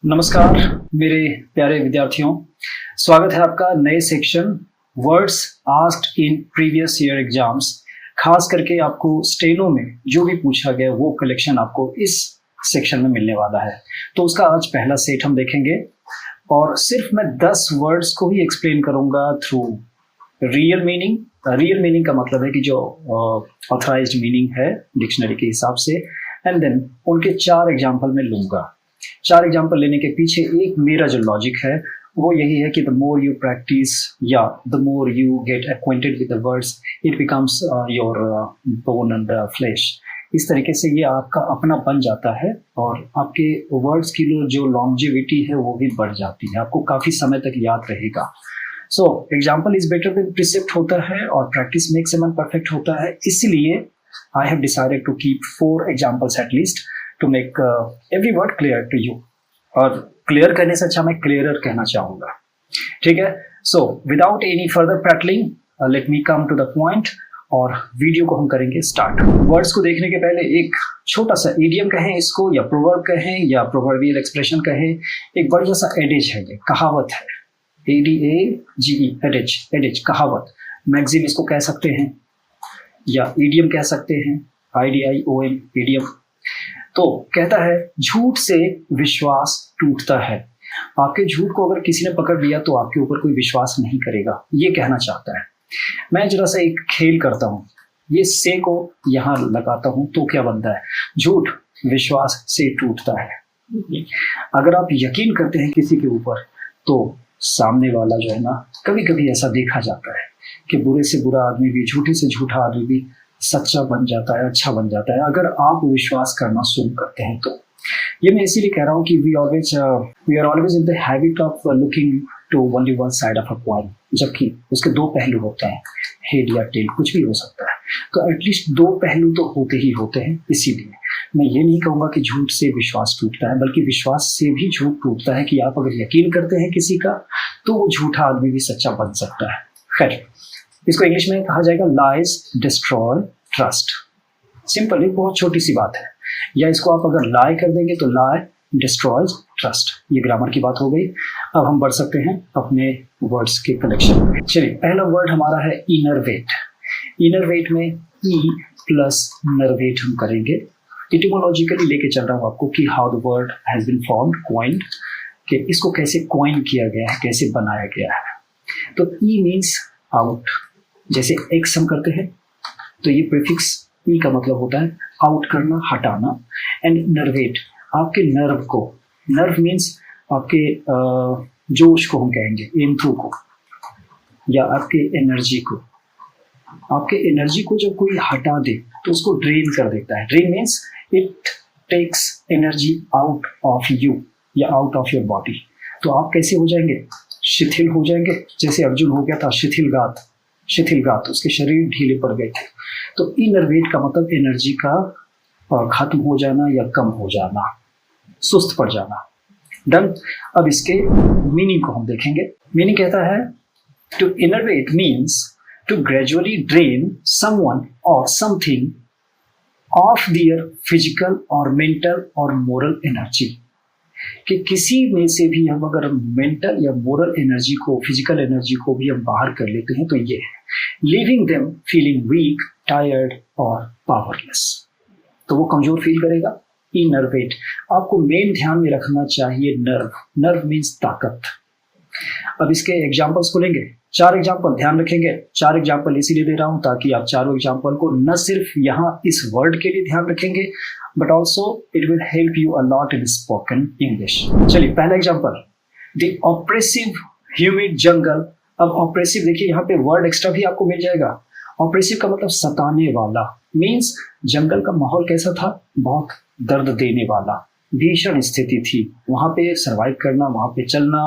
नमस्कार मेरे प्यारे विद्यार्थियों, स्वागत है आपका नए section words asked in previous year exams. खास करके आपको स्टेनो में जो भी पूछा गया वो कलेक्शन आपको इस सेक्शन में मिलने वाला है। तो उसका आज पहला सेट हम देखेंगे और सिर्फ मैं 10 वर्ड्स को ही एक्सप्लेन करूंगा through real meaning. Real meaning का मतलब है कि जो ऑथराइज्ड मीनिंग है डिक्शनरी के हिसाब से, एंड देन उनके 4 एग्जाम्पल में लूंगा। 4 एग्जाम्पल लेने के पीछे एक मेरा जो लॉजिक है वो यही है कि द मोर यू प्रैक्टिस या the more you get acquainted with the words it becomes your bone and flash. इस तरीके से ये आपका अपना बन जाता है और आपके वर्ड्स की जो लॉन्जेविटी है वो भी बढ़ जाती है, आपको काफ़ी समय तक याद रहेगा। So example is better than precept होता है और practice makes a man perfect होता है। इसलिए I have decided to keep 4 examples at least to make every word clear to you. और क्लियर करने से अच्छा मैं क्लियरर कहना चाहूँगा, ठीक है। So without any further prattling let me come to the point और वीडियो को हम करेंगे स्टार्ट। वर्ड्स को देखने के पहले एक छोटा सा इडियम कहें इसको, या प्रोवर्ब कहें, या प्रोवर्बियल एक्सप्रेशन कहें। एक बढ़िया सा एडिज है, ये कहावत है, ADAGE एडिज, एडिज कहावत। मैगजीन इसको कह सकते हैं या इडियम कह सकते हैं, IDIOM इडियम। तो कहता है झूठ से विश्वास टूटता है। आपके झूठ को अगर किसी ने पकड़ लिया तो आपके ऊपर कोई विश्वास नहीं करेगा, ये कहना चाहता है। मैं जरा सा एक खेल करता हूँ, ये से को यहाँ लगाता हूँ तो क्या बनता है, झूठ विश्वास से टूटता है। अगर आप यकीन करते हैं किसी के ऊपर तो सामने वाला जो है ना, कभी कभी ऐसा देखा जाता है कि बुरे से बुरा आदमी भी, झूठे से झूठा आदमी भी सच्चा बन जाता है, अच्छा बन जाता है, अगर आप विश्वास करना शुरू करते हैं तो। ये मैं इसीलिए कह रहा हूँ कि we are always in the habit of looking to only one side of a coin, जबकि उसके 2 पहलू होते हैं, हेड या टेल कुछ भी हो सकता है। तो एटलीस्ट 2 पहलू तो होते ही होते हैं। इसीलिए मैं ये नहीं कहूँगा कि झूठ से विश्वास टूटता है, बल्कि विश्वास से भी झूठ टूटता है कि आप अगर यकीन करते हैं किसी का तो वो झूठा आदमी भी सच्चा बन सकता है। खैर, इसको इंग्लिश में कहा जाएगा लाइज डिस्ट्रॉय ट्रस्ट। सिंपल, एक बहुत छोटी सी बात है। या इसको आप अगर लाई कर देंगे तो लाई डिस्ट्रॉयज ट्रस्ट। ये ग्रामर की बात हो गई। अब हम बढ़ सकते हैं अपने वर्ड्स के कलेक्शन में। चलिए, पहला वर्ड हमारा है इनरवेट। इनरवेट में ई प्लस नरवेट हम करेंगे। इटिमोलॉजिकली लेके चल रहा हूँ आपको कि how the word has been formed, coined, कि इसको कैसे कॉइन किया गया है, कैसे बनाया गया है। तो ई मीन्स आउट। जैसे एक्स हम करते हैं तो ये प्रीफिक्स ई का मतलब होता है आउट करना, हटाना। एंड नर्वेट, आपके नर्व को, नर्व मीन्स आपके जोश को हम कहेंगे, एंथ्रो को, या आपके एनर्जी को। आपके एनर्जी को जब कोई हटा दे तो उसको ड्रेन कर देता है। Drain means it takes energy out of you या आउट ऑफ योर बॉडी। तो आप कैसे हो जाएंगे, शिथिल हो जाएंगे। जैसे अर्जुन हो गया था शिथिलगात, शिथिलगात, उसके शरीर ढीले पड़ गए थे। तो इनरवेट का मतलब एनर्जी का खत्म हो जाना या कम हो जाना, सुस्त पड़ जाना। डन। अब इसके मीनिंग को हम देखेंगे। मीनिंग कहता है to enervate means to gradually drain someone और समथिंग ऑफ देयर फिजिकल और मेंटल और मोरल एनर्जी। कि किसी में से भी हम अगर मेंटल या मोरल एनर्जी को, फिजिकल एनर्जी को भी हम बाहर कर लेते हैं तो ये है leaving them feeling weak, tired और पावरलेस। तो वो कमजोर फील करेगा। इनरवेट, आपको मेन ध्यान में रखना चाहिए नर्व। नर्व मीन्स ताकत। अब इसके एग्जाम्पल्स को लेंगे, 4 एग्जाम्पल, ध्यान रखेंगे। 4 एग्जाम्पल इसीलिए दे रहा हूं ताकि आप चारों एग्जाम्पल को न सिर्फ यहाँ इस वर्ड के लिए ध्यान रखेंगे but also it will help you a lot in spoken English. चलिए, पहला एग्जाम्पल, द ऑप्रेसिव ह्यूमिड जंगल। अब ऑप्रेसिव देखिए, यहाँ पे वर्ड एक्स्ट्रा भी आपको मिल जाएगा। ऑप्रेसिव का मतलब सताने वाला, मीन्स जंगल का माहौल कैसा था, बहुत दर्द देने वाला, भीषण स्थिति थी। वहां पे सरवाइव करना, वहां पे चलना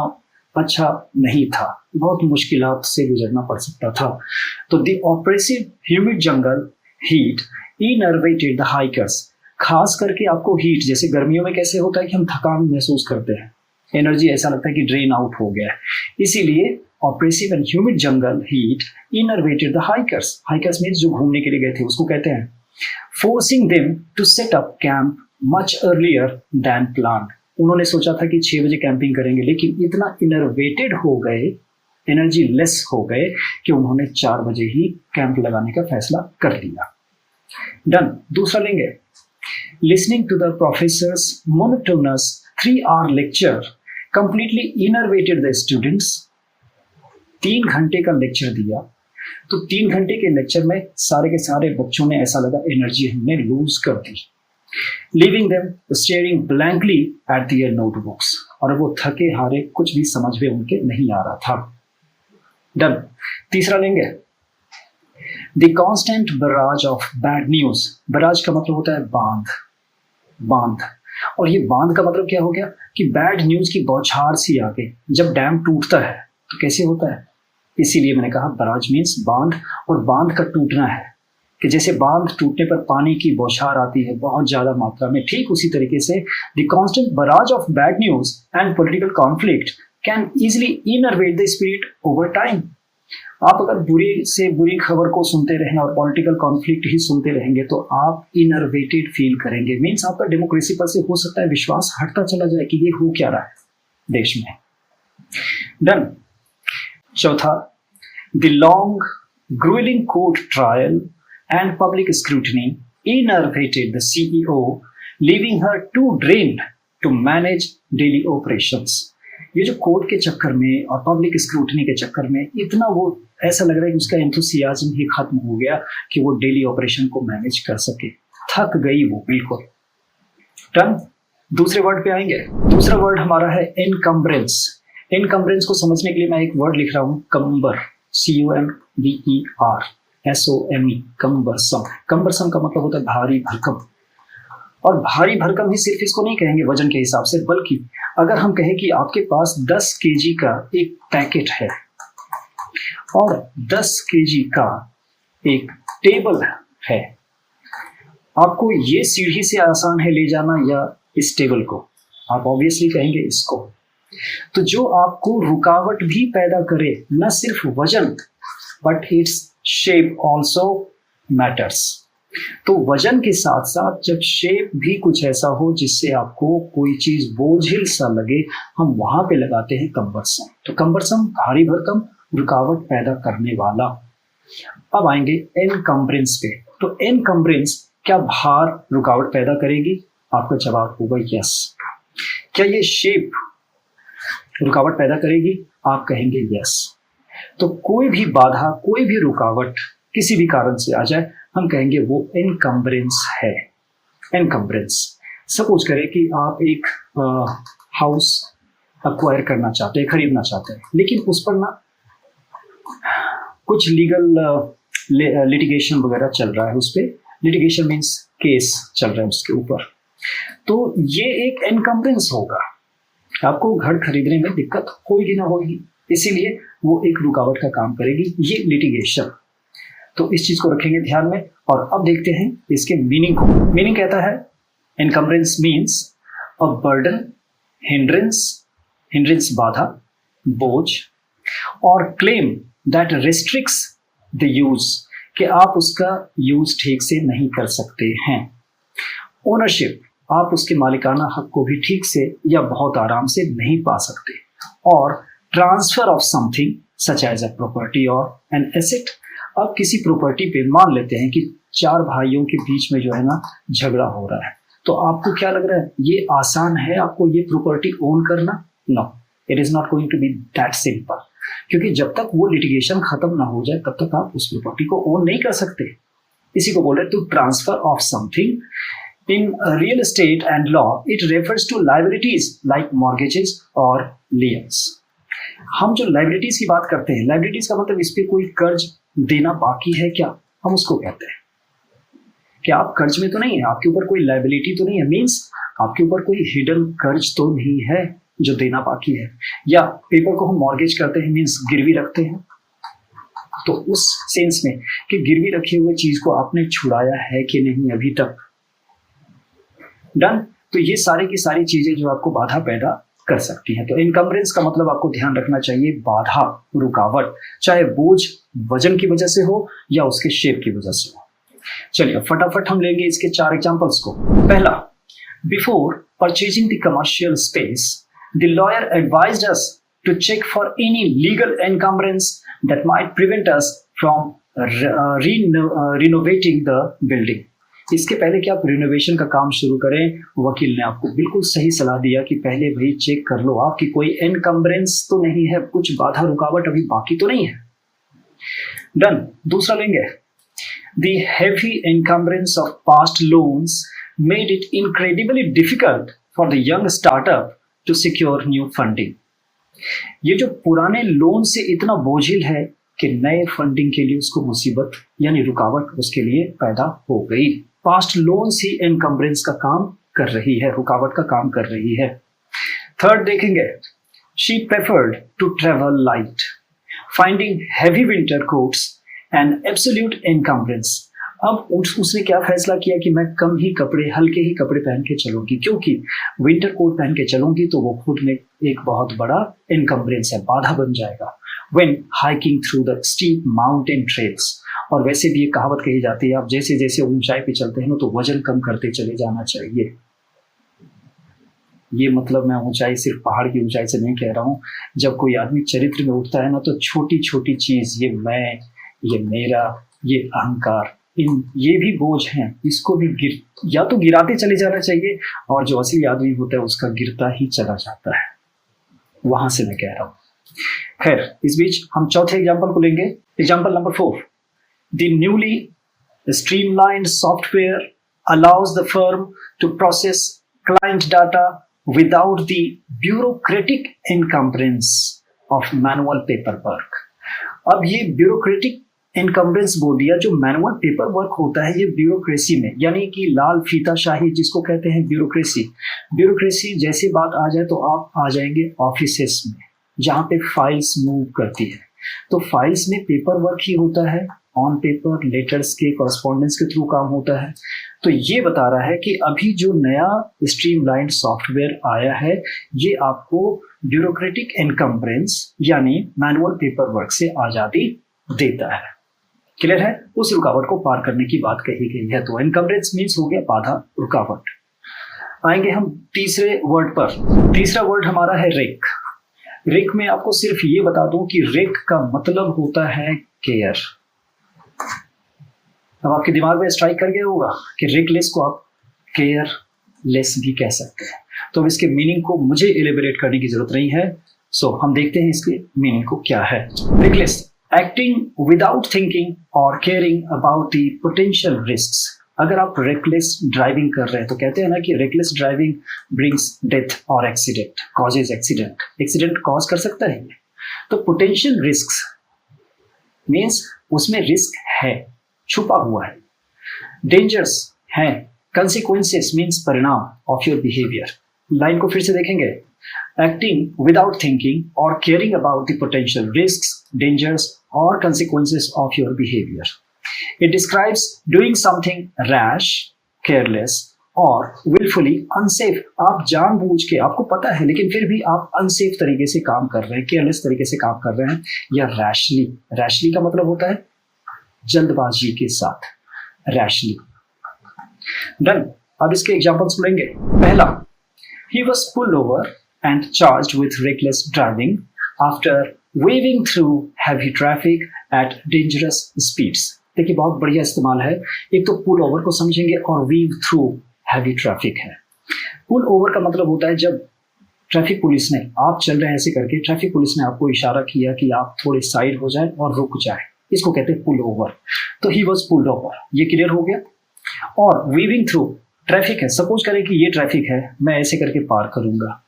अच्छा नहीं था, बहुत मुश्किलात से गुजरना पड़ सकता था। तो the oppressive humid jungle heat enervated the hikers. खास करके आपको हीट, जैसे गर्मियों में कैसे होता है कि हम थकान महसूस करते हैं, एनर्जी ऐसा लगता है कि ड्रेन आउट हो गया है। इसीलिए oppressive and humid jungle heat enervated the hikers. Hikers means जो घूमने के लिए गए थे उसको कहते हैं। Forcing them to set up camp much earlier than plan. उन्होंने सोचा था कि 6 बजे कैंपिंग करेंगे, लेकिन इतना इनर्वेटेड हो गए, एनर्जी लेस हो गए कि उन्होंने 4 बजे ही कैंप लगाने का फैसला कर लिया। डन। दूसरा लेंगे, listening to the professors monotonous 3 hour lecture completely enervated the students. 3 घंटे का लेक्चर दिया, तो 3 घंटे के लेक्चर में सारे के सारे बच्चों ने ऐसा लगा एनर्जी हमने लूज कर दी। Leaving them staring blankly at their notebooks, और वो थके हारे, कुछ भी समझ में उनके नहीं आ रहा था। डन। तीसरा लेंगे, the constant barrage of bad news. Barrage का मतलब होता है बांध, बांध। और ये बांध का मतलब क्या हो गया कि बैड न्यूज की बौछार सी आ गई। जब डैम टूटता है तो कैसे होता है, इसीलिए मैंने कहा बराज मीन्स बांध, और बांध का टूटना है कि जैसे बांध टूटने पर पानी की बौछार आती है बहुत ज्यादा मात्रा में, ठीक उसी तरीके से the constant barrage of bad news and political conflict can easily innervate the spirit over time. आप अगर बुरी से बुरी खबर को सुनते रहें और पॉलिटिकल कॉन्फ्लिक्ट ही सुनते रहेंगे तो आप इनर्वेटेड फील करेंगे। मीन्स आपका डेमोक्रेसी पर से हो सकता है विश्वास हटता चला जाए कि ये हो क्या रहा है देश में। डन। चौथा, the long grueling court trial and public scrutiny enervated the CEO, leaving her too drained to manage daily operations। ये जो कोर्ट के चक्कर में और पब्लिक स्क्रूटनी के चक्कर में इतना वो ऐसा लग रहा है कि उसका एंथुसियाज्म ही खत्म हो गया कि वो डेली ऑपरेशन को मैनेज कर सके, थक गई वो बिल्कुल। डन। दूसरे वर्ड पे आएंगे। दूसरा वर्ड हमारा है इनकम्बरेंस। इनकम्बरेंस को समझने के लिए मैं एक वर्ड लिख रहा हूँ, कंबर, CUMBER, कम्बरसम। कम्बरसम का मतलब होता है भारी भरकम। और भारी भरकम ही सिर्फ इसको नहीं कहेंगे वजन के हिसाब से, बल्कि अगर हम कहें कि आपके पास 10 केजी का एक पैकेट है और 10 केजी का एक टेबल है, आपको ये सीढ़ी से आसान है ले जाना या इस टेबल को? आप ऑब्वियसली कहेंगे इसको। तो जो आपको रुकावट भी पैदा करे, न सिर्फ वजन but its shape also matters. तो वजन के साथ साथ जब शेप भी कुछ ऐसा हो जिससे आपको कोई चीज बोझिल सा लगे, हम वहां पे लगाते हैं कंबरसम। तो कंबरसम भारी भरकम, रुकावट पैदा करने वाला। अब आएंगे एनकम्बरेंस पे। तो एनकम्बरेंस क्या भार रुकावट पैदा करेगी? आपका जवाब होगा यस। क्या ये शेप रुकावट पैदा करेगी? आप कहेंगे यस। तो कोई भी बाधा, कोई भी रुकावट किसी भी कारण से आ जाए, हम कहेंगे वो इनकम्बरेंस है। इनकम्बरेंस। सपोज करें कि आप एक हाउस अक्वायर करना चाहते हैं, खरीदना चाहते हैं, लेकिन उस पर ना कुछ लीगल लिटिगेशन वगैरह चल रहा है। उस पर लिटिगेशन मीन्स केस चल रहा है उसके ऊपर। तो ये एक इनकम्बरेंस होगा, आपको घर खरीदने में दिक्कत होगी ना होगी, इसीलिए वो एक रुकावट का काम करेगी, ये लिटिगेशन। तो इस चीज को रखेंगे ध्यान में। और अब देखते हैं इसके मीनिंग को। मीनिंग कहता है encumbrance means a burden, hindrance, hindrance बाधा, बोझ, और claim that restricts the use, कि आप उसका यूज ठीक से नहीं कर सकते हैं। ओनरशिप, आप उसके मालिकाना हक को भी ठीक से या बहुत आराम से नहीं पा सकते। और transfer of something such as a property और एन एसेट, अब किसी प्रॉपर्टी पे मान लेते हैं कि 4 भाइयों के बीच में जो है ना झगड़ा हो रहा है, तो आपको क्या लग रहा है ये आसान है आपको ये प्रॉपर्टी ओन करना? No, it is not going to be that simple, क्योंकि जब तक वो लिटिगेशन खत्म ना हो जाए तब तक आप उस प्रॉपर्टी को ओन नहीं कर सकते। इसी को बोले to transfer of something. In real estate and law, it refers to liabilities like mortgages or liens। हम जो liabilities की बात करते हैं, liabilities का मतलब इस पे कोई कर्ज देना बाकी है क्या, हम उसको कहते हैं कि आप कर्ज में तो नहीं है, आपके ऊपर कोई liability तो नहीं है, मीन्स आपके ऊपर कोई हिडन कर्ज तो नहीं है जो देना बाकी है। या पेपर को हम मॉर्गेज करते हैं, मीन्स गिरवी रखते हैं, तो उस सेंस में कि गिरवी रखे हुए चीज को आपने छुड़ाया है कि नहीं अभी तक। डन। तो ये सारी की सारी चीजें जो आपको बाधा पैदा कर सकती हैं। तो इनकम्बरेंस का मतलब आपको ध्यान रखना चाहिए बाधा, रुकावट, चाहे बोझ वजन की वजह से हो या उसके शेप की वजह से हो। चलिए फटाफट हम लेंगे इसके 4 एग्जांपल्स को। पहला, Before purchasing the commercial space, the lawyer advised us to check for any legal encumbrance that might prevent us from renovating the building. इसके पहले कि आप रिनोवेशन का काम शुरू करें, वकील ने आपको बिल्कुल सही सलाह दिया कि पहले वही चेक कर लो आपकी कोई एनकम्बरेंस तो नहीं है, कुछ बाधा रुकावट अभी बाकी तो नहीं है। डन। दूसरा लेंगे, The heavy encumbrance of past loans made it incredibly difficult for the young startup to secure new funding. ये जो पुराने लोन से इतना बोझिल है कि नए फंडिंग के लिए उसको मुसीबत यानी रुकावट उसके लिए पैदा हो गई। पास्ट लोन ही एनकम्बरेंस का काम कर रही है, रुकावट का काम कर रही है। थर्ड देखेंगे, she preferred to travel light, finding heavy winter coats and absolute encumbrance. अब उसने क्या फैसला किया कि मैं कम ही कपड़े, हल्के ही कपड़े पहन के चलूंगी, क्योंकि विंटर कोट पहन के चलूंगी तो वो खुद में एक बहुत बड़ा एनकम्बरेंस है, बाधा बन जाएगा when hiking through the steep mountain trails। और वैसे भी ये कहावत कही जाती है, आप जैसे जैसे ऊंचाई पे चलते हैं ना तो वजन कम करते चले जाना चाहिए। ये मतलब मैं ऊंचाई सिर्फ पहाड़ की ऊंचाई से नहीं कह रहा हूँ। जब कोई आदमी चरित्र में उठता है ना तो छोटी छोटी चीज, ये मैं, ये मेरा, ये अहंकार, ये भी बोझ हैं, इसको भी या तो गिराते चले जाना चाहिए, और जो असली आदमी होता है उसका गिरता ही चला जाता है। वहां से मैं कह रहा हूं। खैर, इस बीच हम चौथे एग्जाम्पल को लेंगे। Example number 4, the newly streamlined software allows the firm to process client data without the bureaucratic encumbrance of manual paper work. अब ये ब्यूरोक्रेटिक इनकम्बरेंस बोल दिया, जो मैनुअल पेपर वर्क होता है ये ब्यूरोक्रेसी में, यानी कि लाल फीताशाही जिसको कहते हैं ब्यूरोक्रेसी जैसी बात आ जाए तो आप आ जाएंगे ऑफिसेस में, जहाँ पे फाइल्स मूव करती है। तो फाइल्स में पेपर वर्क ही होता है, ऑन पेपर, लेटर्स के, कॉरेस्पॉन्डेंस के थ्रू काम होता है। तो ये बता रहा है कि अभी जो नया स्ट्रीमलाइंड सॉफ्टवेयर आया है ये आपको ब्यूरोक्रेटिक इनकम्बरेंस यानी मैनुअल पेपर वर्क से आज़ादी देता है। क्लियर है? उस रुकावट को पार करने की बात कही गई है। तो इनकम्बरेंस मीन्स हो गया बाधा, रुकावट। आएंगे हम तीसरे वर्ड पर। तीसरा वर्ड हमारा है रेक। रेक में आपको सिर्फ ये बता दूं कि रेक का मतलब होता है केयर। अब आपके दिमाग में स्ट्राइक कर गया होगा कि रेकलेस को आप केयरलेस भी कह सकते हैं। तो इसके मीनिंग को मुझे एलिबरेट करने की जरूरत नहीं है। सो हम देखते हैं इसके मीनिंग को क्या है। Reckless, acting without thinking or caring about the potential risks. अगर आप रेकलेस ड्राइविंग कर रहे हैं तो कहते हैं ना कि रेकलेस ड्राइविंग ब्रिंग्स डेथ और accident, causes accident, accident cause कर सकता है। तो पोटेंशियल रिस्क्स मीन्स उसमें रिस्क है, छुपा हुआ है। डेंजर्स है, कंसिक्वेंसेस मीन्स परिणाम ऑफ योर बिहेवियर। लाइन को फिर से देखेंगे। Acting without thinking or caring about the potential risks, dangers or consequences of your behaviour. It describes doing something rash, careless और willfully unsafe। आप जानबूझ के, आपको पता है लेकिन फिर भी आप अनसेफ तरीके से काम कर रहे हैं, केयरलेस तरीके से काम कर रहे हैं, या रैशली। रैशली का मतलब होता है जल्दबाजी के साथ, रैशली। डन। अब इसके एग्जांपल्स लेंगे। पहला, he was pulled over and charged with reckless driving after weaving through heavy traffic at dangerous speeds। देखिए बहुत बढ़िया इस्तेमाल है। एक तो पुल ओवर को समझेंगे और वीव थ्रू हैवी ट्रैफिक है। पुल ओवर का मतलब होता है जब ट्रैफिक पुलिस ने, आप चल रहे हैं ऐसे करके, ट्रैफिक पुलिस ने आपको इशारा किया कि आप थोड़े साइड हो जाए और रुक जाए, इसको कहते हैं पुल ओवर। तो ही वॉज पुल्ड ओवर, ये क्लियर हो गया। और वीविंग थ्रू, ट्रैफिक है, सपोज करें कि ये ट्रैफिक है, मैं ऐसे करके पार करूंगा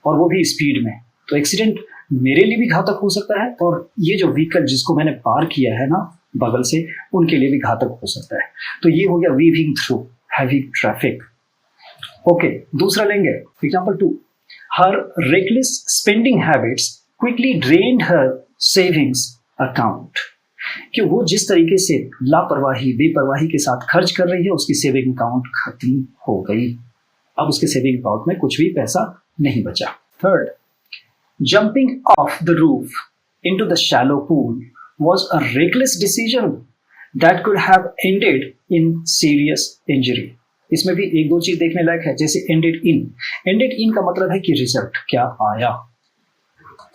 और वो भी स्पीड में, तो एक्सीडेंट मेरे लिए भी घातक हो सकता है और ये जो व्हीकल जिसको मैंने पार किया है ना बगल से, उनके लिए भी घातक हो सकता है। तो ये हो गया weaving through heavy traffic. Okay, दूसरा लेंगे। Example 2, her reckless spending habits quickly drained her savings account. कि वो जिस तरीके से लापरवाही, बेपरवाही के साथ खर्च कर रही है, उसकी सेविंग अकाउंट खत्म हो गई। अब उसके सेविंग अकाउंट में कुछ भी पैसा नहीं बचा। Third, jumping off the roof into the shallow pool was a reckless decision that could have ended in serious injury। इसमें भी एक दो चीज देखने लायक है, जैसे एंडेड इन। एंडेड इन का मतलब है कि रिजल्ट क्या आया,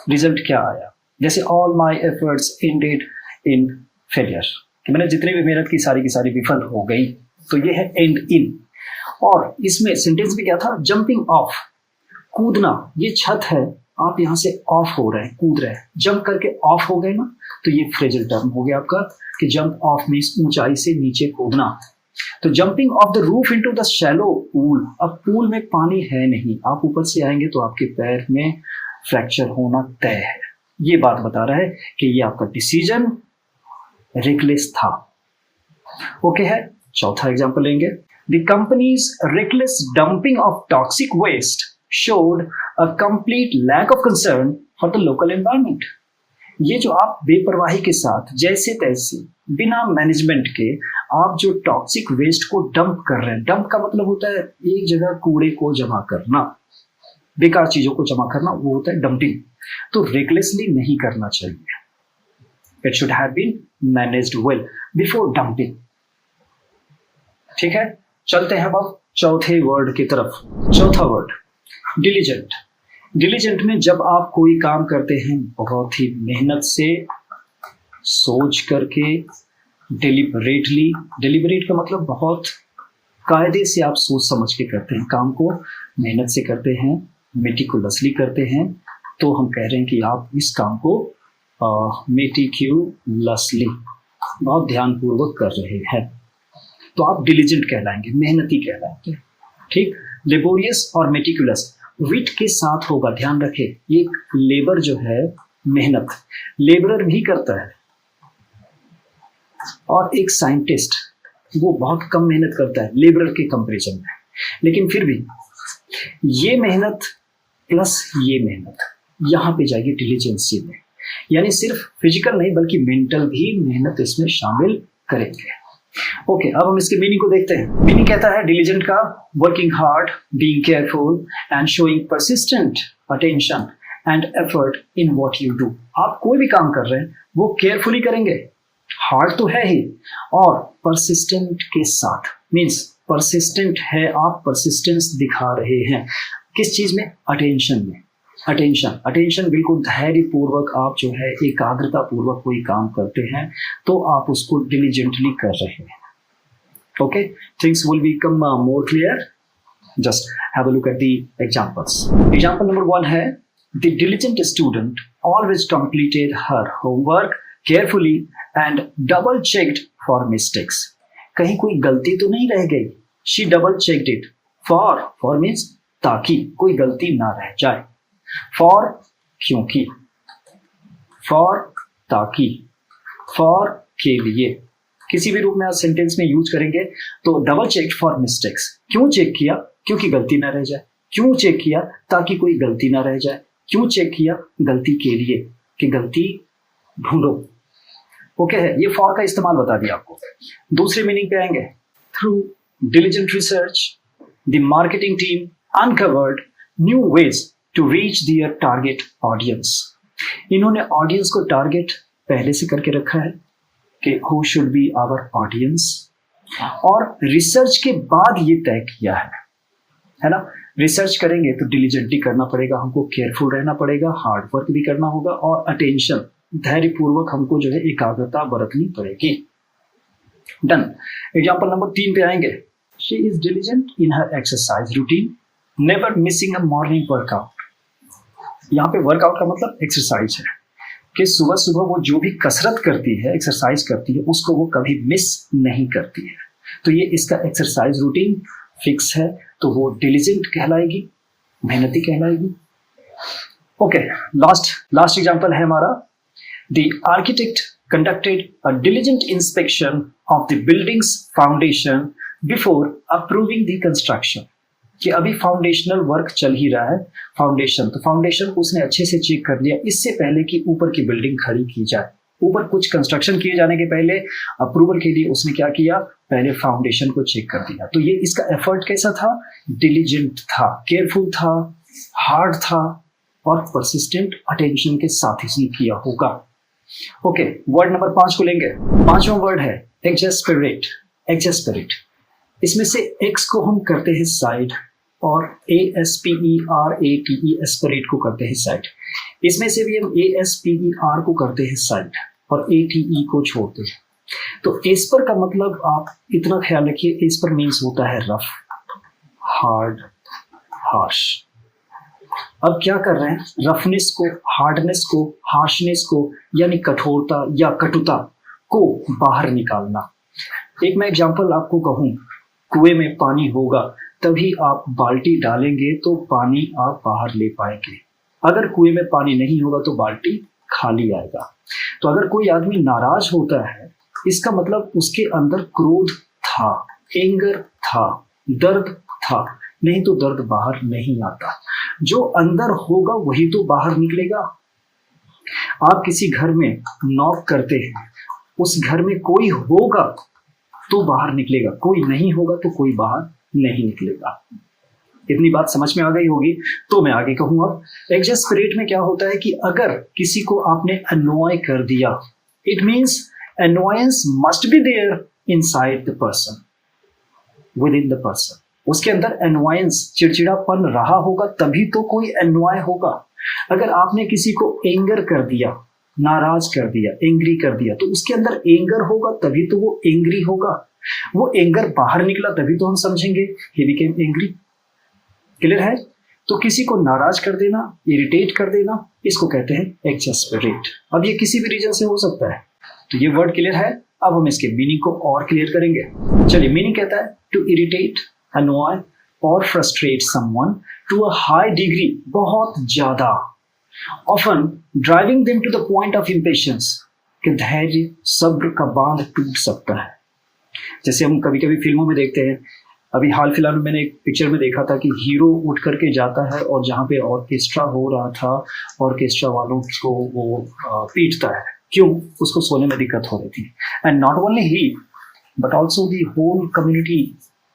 रिजल्ट क्या आया। जैसे all my efforts ended in failure, कि मैंने जितनी भी मेहनत की सारी विफल हो गई। तो ये है एंड इन। और इसमें सेंटेंस भी क्या था, जंपिंग ऑफ, कूदना। ये छत है, आप यहाँ से ऑफ हो रहे हैं, कूद रहे हैं, जंप करके ऑफ हो गए ना, तो ये फ्रेजल टर्म हो गया आपका कि जंप ऑफ मीन्स ऊंचाई से नीचे कूदना। तो jumping of the roof into the shallow pool, अब पूल में पानी है नहीं, आप ऊपर से आएंगे तो आपके पैर में फ्रैक्चर होना तय है। ये बात बता रहा है कि ये आपका डिसीजन रेकलेस था। ओके है। चौथा एग्जांपल लेंगे, the company's reckless dumping of toxic waste showed a complete lack of concern for the local environment। ये जो आप बेपरवाही के साथ जैसे तैसे बिना मैनेजमेंट के आप जो टॉक्सिक वेस्ट को डंप कर रहे हैं, डंप का मतलब होता है एक जगह कूड़े को जमा करना, बेकार चीजों को जमा करना, वो होता है डंपिंग। तो रेकलेसली नहीं करना चाहिए, it should have been managed well before dumping. ठीक है, चलते हैं अब चौथे वर्ड की तरफ। चौथा वर्ड डिलीजेंट। डिलीजेंट में जब आप कोई काम करते हैं बहुत ही मेहनत से, सोच करके, डिलिबरेटली, डिलिबरेट का मतलब बहुत कायदे से आप सोच समझ के करते हैं काम को, मेहनत से करते हैं, मेटिकुलसली करते हैं, तो हम कह रहे हैं कि आप इस काम को मेटिक्यूलसली, बहुत ध्यानपूर्वक कर रहे हैं, तो आप डिलीजेंट कहलाएंगे, मेहनती कहलाएंगे। ठीक, लेबोरियस और मेटिकुलस विट के साथ होगा, ध्यान रखें। एक लेबर जो है मेहनत, लेबरर भी करता है, और एक साइंटिस्ट वो बहुत कम मेहनत करता है लेबरर के कंपैरिजन में, लेकिन फिर भी ये मेहनत प्लस ये मेहनत यहाँ पे जाएगी डिलीजेंसी में, यानी सिर्फ फिजिकल नहीं बल्कि मेंटल भी मेहनत इसमें शामिल करेंगे। ओके, अब हम इसके मीनिंग को देखते हैं। मीनिंग कहता है डिलीजेंट का working hard, being careful and showing persistent attention and effort in what you do. आप कोई भी काम कर रहे हैं वो केयरफुली करेंगे, हार्ड तो है ही, और परसिस्टेंट के साथ, मीन्स परसिस्टेंट है, आप परसिस्टेंस दिखा रहे हैं किस चीज में, अटेंशन में। अटेंशन बिल्कुल धैर्य पूर्वक आप जो है एकाग्रता पूर्वक कोई काम करते हैं तो आप उसको डिलीजेंटली कर रहे हैं। Okay, things will become more clear. Just have a look at the examples. Example number 1 है, the diligent student always completed her homework carefully and double checked for mistakes. कहीं कोई गलती तो नहीं रह गई, she double checked it. For means ताकि कोई गलती ना रह जाए, फॉर क्योंकि, फॉर ताकि, फॉर के लिए, किसी भी रूप में आप सेंटेंस में यूज करेंगे तो डबल चेक फॉर मिस्टेक्स। क्यों चेक किया, क्योंकि गलती ना रह जाए। क्यों चेक किया, ताकि कोई गलती ना रह जाए। क्यों चेक किया, गलती के लिए, कि गलती ढूंढो। ओके है, ये फॉर का इस्तेमाल बता दिया आपको। दूसरे मीनिंग पे आएंगे, through diligent research the marketing team uncovered new ways to reach their target audience. इन्होंने ऑडियंस को टारगेट पहले से करके रखा है कि who should be our audience, और रिसर्च के बाद ये तय किया है ना। रिसर्च करेंगे तो डिलीजेंटली करना पड़ेगा, हमको केयरफुल रहना पड़ेगा, हार्ड वर्क भी करना होगा, और अटेंशन धैर्य पूर्वक हमको जो है एकाग्रता बरतनी पड़ेगी। डन। एग्जाम्पल नंबर 3 पे आएंगे, she is diligent in her exercise routine never missing a morning workout. यहाँ पे वर्कआउट का मतलब एक्सरसाइज है, कि सुबह सुबह वो जो भी कसरत करती है, एक्सरसाइज करती है, उसको वो कभी मिस नहीं करती है। तो ये इसका एक्सरसाइज रूटीन फिक्स है, तो वो डिलीजेंट कहलाएगी, मेहनती कहलाएगी। ओके, लास्ट एग्जांपल है हमारा, the architect conducted a diligent inspection of the buildings foundation before approving the construction. कि अभी फाउंडेशनल वर्क चल ही रहा है, फाउंडेशन, तो फाउंडेशन उसने अच्छे से चेक कर लिया इससे पहले कि ऊपर की बिल्डिंग खड़ी की जाए। ऊपर कुछ कंस्ट्रक्शन किए जाने के पहले अप्रूवल के लिए उसने क्या किया, पहले फाउंडेशन को चेक कर दिया। तो ये इसका एफर्ट कैसा था, डिलीजेंट था, केयरफुल था, हार्ड था, और परसिस्टेंट अटेंशन के साथ इसने किया होगा। ओके, वर्ड नंबर 5 को लेंगे। 5वां वर्ड है एक्सेस्पेरेट। एक्सेस्पेरेट इसमें से x को हम करते हैं साइड और ASPERATE एस्पिरेट को करते हैं साइड। इसमें से भी हम ASPER को करते हैं साइड और ATE को छोड़ते हैं। तो एस्पर का मतलब आप इतना ख्याल रखिए, एस्पर मीन्स होता है रफ, हार्ड, हार्श। अब क्या कर रहे हैं, रफनेस को, हार्डनेस को, हार्शनेस को यानी कठोरता या कटुता को बाहर निकालना। एक मैं एग्जांपल आपको कहूं, कुएं में पानी होगा तभी आप बाल्टी डालेंगे तो पानी आप बाहर ले पाएंगे। अगर कुएं में पानी नहीं होगा तो बाल्टी खाली आएगा। तो अगर कोई आदमी नाराज होता है, इसका मतलब उसके अंदर क्रोध था, एंगर था, दर्द था, नहीं तो दर्द बाहर नहीं आता। जो अंदर होगा वही तो बाहर निकलेगा। आप किसी घर में नॉक करते हैं, उस घर में कोई होगा तो बाहर निकलेगा, कोई नहीं होगा तो कोई बाहर नहीं निकलेगा। इतनी बात समझ में आ गई होगी तो मैं आगे कहूँ। अब एक्सैस्परेट में क्या होता है कि अगर किसी को आपने अनॉय कर दिया, it means annoyance must be there inside the person, within the person। उसके अंदर annoyance, चिड़चिड़ापन रहा होगा तभी तो कोई annoy होगा। अगर आपने किसी को एंगर कर दिया, नाराज कर दिया, एंग्री कर दिया, तो उसके अंदर एंगर होगा तभी तो वो एंग्री होगा। वो एंगर बाहर निकला तभी तो हम समझेंगे he became angry। क्लियर है? तो किसी को नाराज कर देना, इरिटेट कर देना, इसको कहते हैं एक्सैस्परेट। अब ये किसी भी रीजन से हो सकता है। तो ये वर्ड क्लियर है। अब हम इसके मीनिंग को और क्लियर करेंगे। चलिए, मीनिंग कहता है टू इरिटेट, अनॉय और frustrate someone to a high degree, बहुत ज्यादा, often driving them to the point of impatience, कि धैर्य सब्र का बांध टूट सकता है। जैसे हम कभी कभी फिल्मों में देखते हैं, अभी हाल फिलहाल में मैंने एक पिक्चर में देखा था कि हीरो उठ करके जाता है और जहाँ पे ऑर्केस्ट्रा हो रहा था, ऑर्केस्ट्रा वालों को वो पीटता है। क्यों? उसको सोने में दिक्कत हो रही थी। And not only he but also the whole community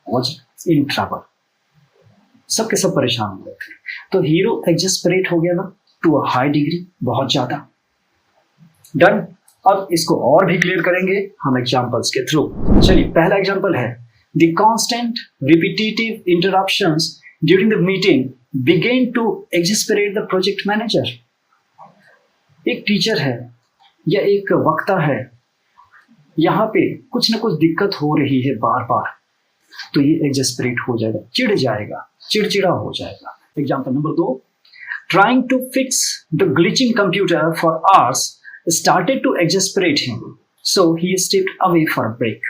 was in trouble. सब के सब परेशान हो गए थे। तो हीरो एक्सैस्परेट हो गया ना, टू अ हाई डिग्री, बहुत ज्यादा। डन। अब इसको और भी क्लियर करेंगे हम एग्जांपल्स के थ्रू। चलिए, पहला एग्जांपल है the constant repetitive interruptions during the meeting began to exasperate the project manager. एक टीचर है या एक वक्ता है, यहाँ पे कुछ ना कुछ दिक्कत हो रही है बार बार, तो ये एक्सैस्परेट हो जाएगा, चिढ़ जाएगा, चिड़चिड़ा हो जाएगा। Example number 2, trying to fix the glitching computer for hours started to exasperate him, so he stepped away for a break।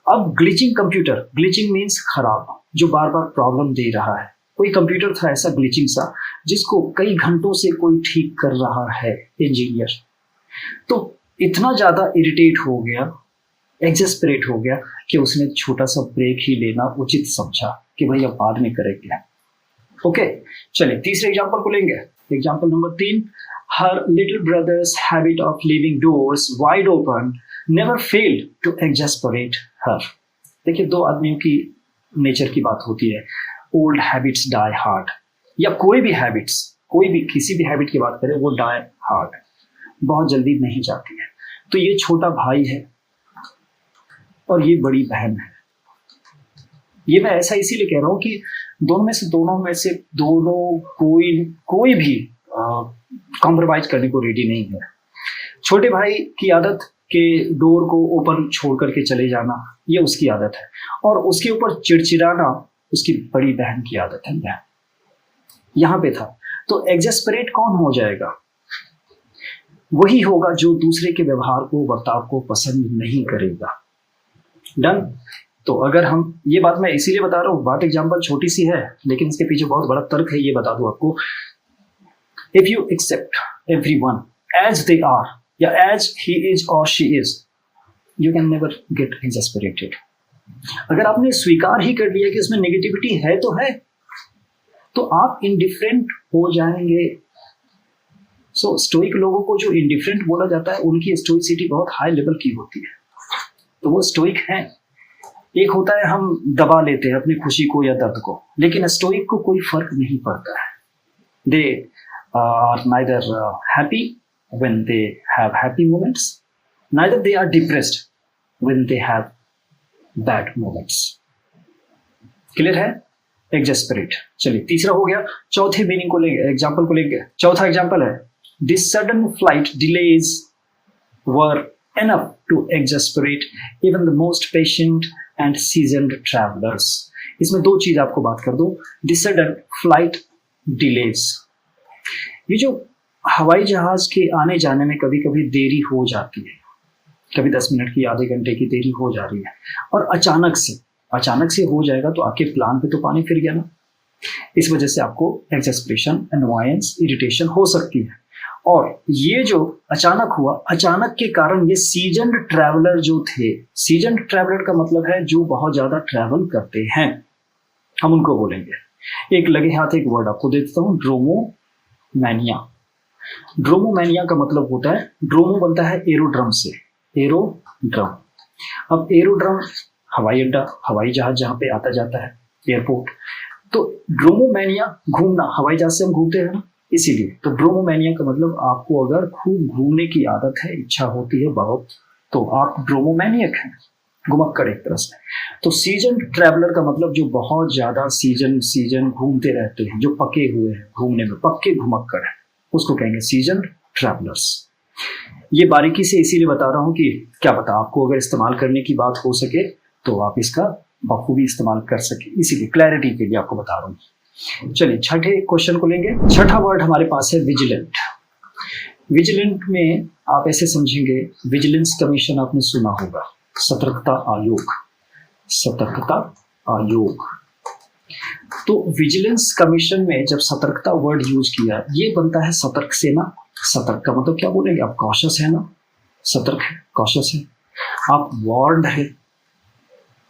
अब ग्लिचिंग कंप्यूटर, ग्लिचिंग मीन्स खराब, जो बार बार प्रॉब्लम दे रहा है। कोई कंप्यूटर था ऐसा ग्लिचिंग सा जिसको कई घंटों से कोई ठीक कर रहा है, इंजीनियर। तो इतना ज्यादा इरिटेट हो गया, एक्सैस्परेट हो गया कि उसने छोटा सा ब्रेक ही लेना उचित समझा कि भाई अब बाद में करेंगे। ओके, चलिए तीसरे एग्जांपल को लेंगे। Example number 3, her little brother's habit of leaving doors wide open never failed to exasperate her। देखिए, दो आदमियों की नेचर की बात होती है। ओल्ड हैबिट्स डाई हार्ड, या कोई भी हैबिट्स, कोई भी किसी भी हैबिट की बात करें, वो डाई हार्ड, बहुत जल्दी नहीं जाती है। तो ये छोटा भाई है और ये बड़ी बहन है। ये मैं ऐसा इसीलिए कह रहा हूं कि दोनों में से कोई भी कॉम्प्रोमाइज करने को रेडी नहीं है। छोटे भाई की आदत के डोर को ओपन छोड़ करके चले जाना, ये उसकी आदत है, और उसके ऊपर चिड़चिड़ाना उसकी बड़ी बहन की आदत है। यहाँ पे था। तो एक्सैस्परेट कौन हो जाएगा? वही होगा जो दूसरे के व्यवहार को, बर्ताव को पसंद नहीं करेगा। डन। तो अगर हम, ये बात मैं इसीलिए बता रहा हूँ, बात एग्जाम्पल छोटी सी है लेकिन इसके पीछे बहुत बड़ा तर्क है, ये बता दूं आपको। If you accept everyone as they are, या as he is or she is, you can never get exasperated। अगर आपने स्वीकार ही कर लिया कि इसमें नेगेटिविटी है तो है, तो आप इंडिफरेंट हो जाएंगे। सो स्टोइक लोगों को जो इंडिफरेंट बोला जाता है, उनकी स्टोइसिटी बहुत हाई लेवल की होती है, तो वो स्टोइक हैं। एक होता है हम दबा लेते हैं अपनी खुशी को या दर्द को, लेकिन स्टोइक को कोई फर्क नहीं पड़ता है। दे are neither happy when they have happy moments, neither they are depressed when they have bad moments। Clear है? एक्सेस्परेट। चलिए तीसरा हो गया। चौथे मीनिंग को लेंगे, एग्जाम्पल को लेंगे। चौथा एग्जाम्पल है, this sudden flight delays were enough to exasperate even the most patient and seasoned travelers। इसमें दो चीज आपको बात कर दूं। The sudden flight delays, ये जो हवाई जहाज के आने जाने में कभी कभी देरी हो जाती है, कभी 10 मिनट की, आधे घंटे की देरी हो जा रही है, और अचानक से हो जाएगा तो आपके प्लान पे तो पानी फिर गया ना। इस वजह से आपको एक्सेस्परेशन, अनोयंस, इरिटेशन हो सकती है। और ये जो अचानक हुआ, अचानक के कारण ये सीजन्ड ट्रैवलर जो थे, सीजन्ड ट्रैवलर का मतलब है जो बहुत ज्यादा ट्रैवल करते हैं, हम उनको बोलेंगे। एक लगे हाथ एक वर्ड आपको दे देता हूं, ड्रोमोमैनिया। ड्रोमोमैनिया का मतलब होता है, ड्रोमो बनता है एरोड्रम से, एरोड्रम। अब एरोड्रम हवाई अड्डा, हवाई जहाज जहां पे आता जाता है, एयरपोर्ट। तो ड्रोमोमैनिया घूमना, हवाई जहाज से हम घूमते हैं ना, इसीलिए। तो ड्रोमोमैनिया का मतलब आपको अगर खूब घूमने की आदत है, इच्छा होती है बहुत, तो आप ड्रोमोमैनियक हैं, घुमक्कड़ एक तरह से। तो सीजन ट्रैवलर का मतलब जो बहुत ज्यादा सीजन घूमते रहते हैं, जो पके हुए हैं घूमने में, पक्के घुमक्कड़ है, उसको कहेंगे सीजन ट्रैवलर्स। ये बारीकी से इसीलिए बता रहा हूं कि क्या पता आपको अगर इस्तेमाल करने की बात हो सके तो आप इसका बखूबी इस्तेमाल कर सके, इसीलिए क्लैरिटी के लिए आपको बता रहा हूँ। चलिए छठे क्वेश्चन को लेंगे। छठा वर्ड हमारे पास है विजिलेंट। विजिलेंट में आप ऐसे समझेंगे, विजिलेंस कमीशन आपने सुना होगा, सतर्कता आयोग, सतर्कता आयोग। तो विजिलेंस कमीशन में जब सतर्कता वर्ड यूज किया, ये बनता है सतर्क से ना। सतर्क का मतलब क्या बोलेंगे आप? कॉशस है ना, सतर्क है, कॉशस है। आप वार्ड है,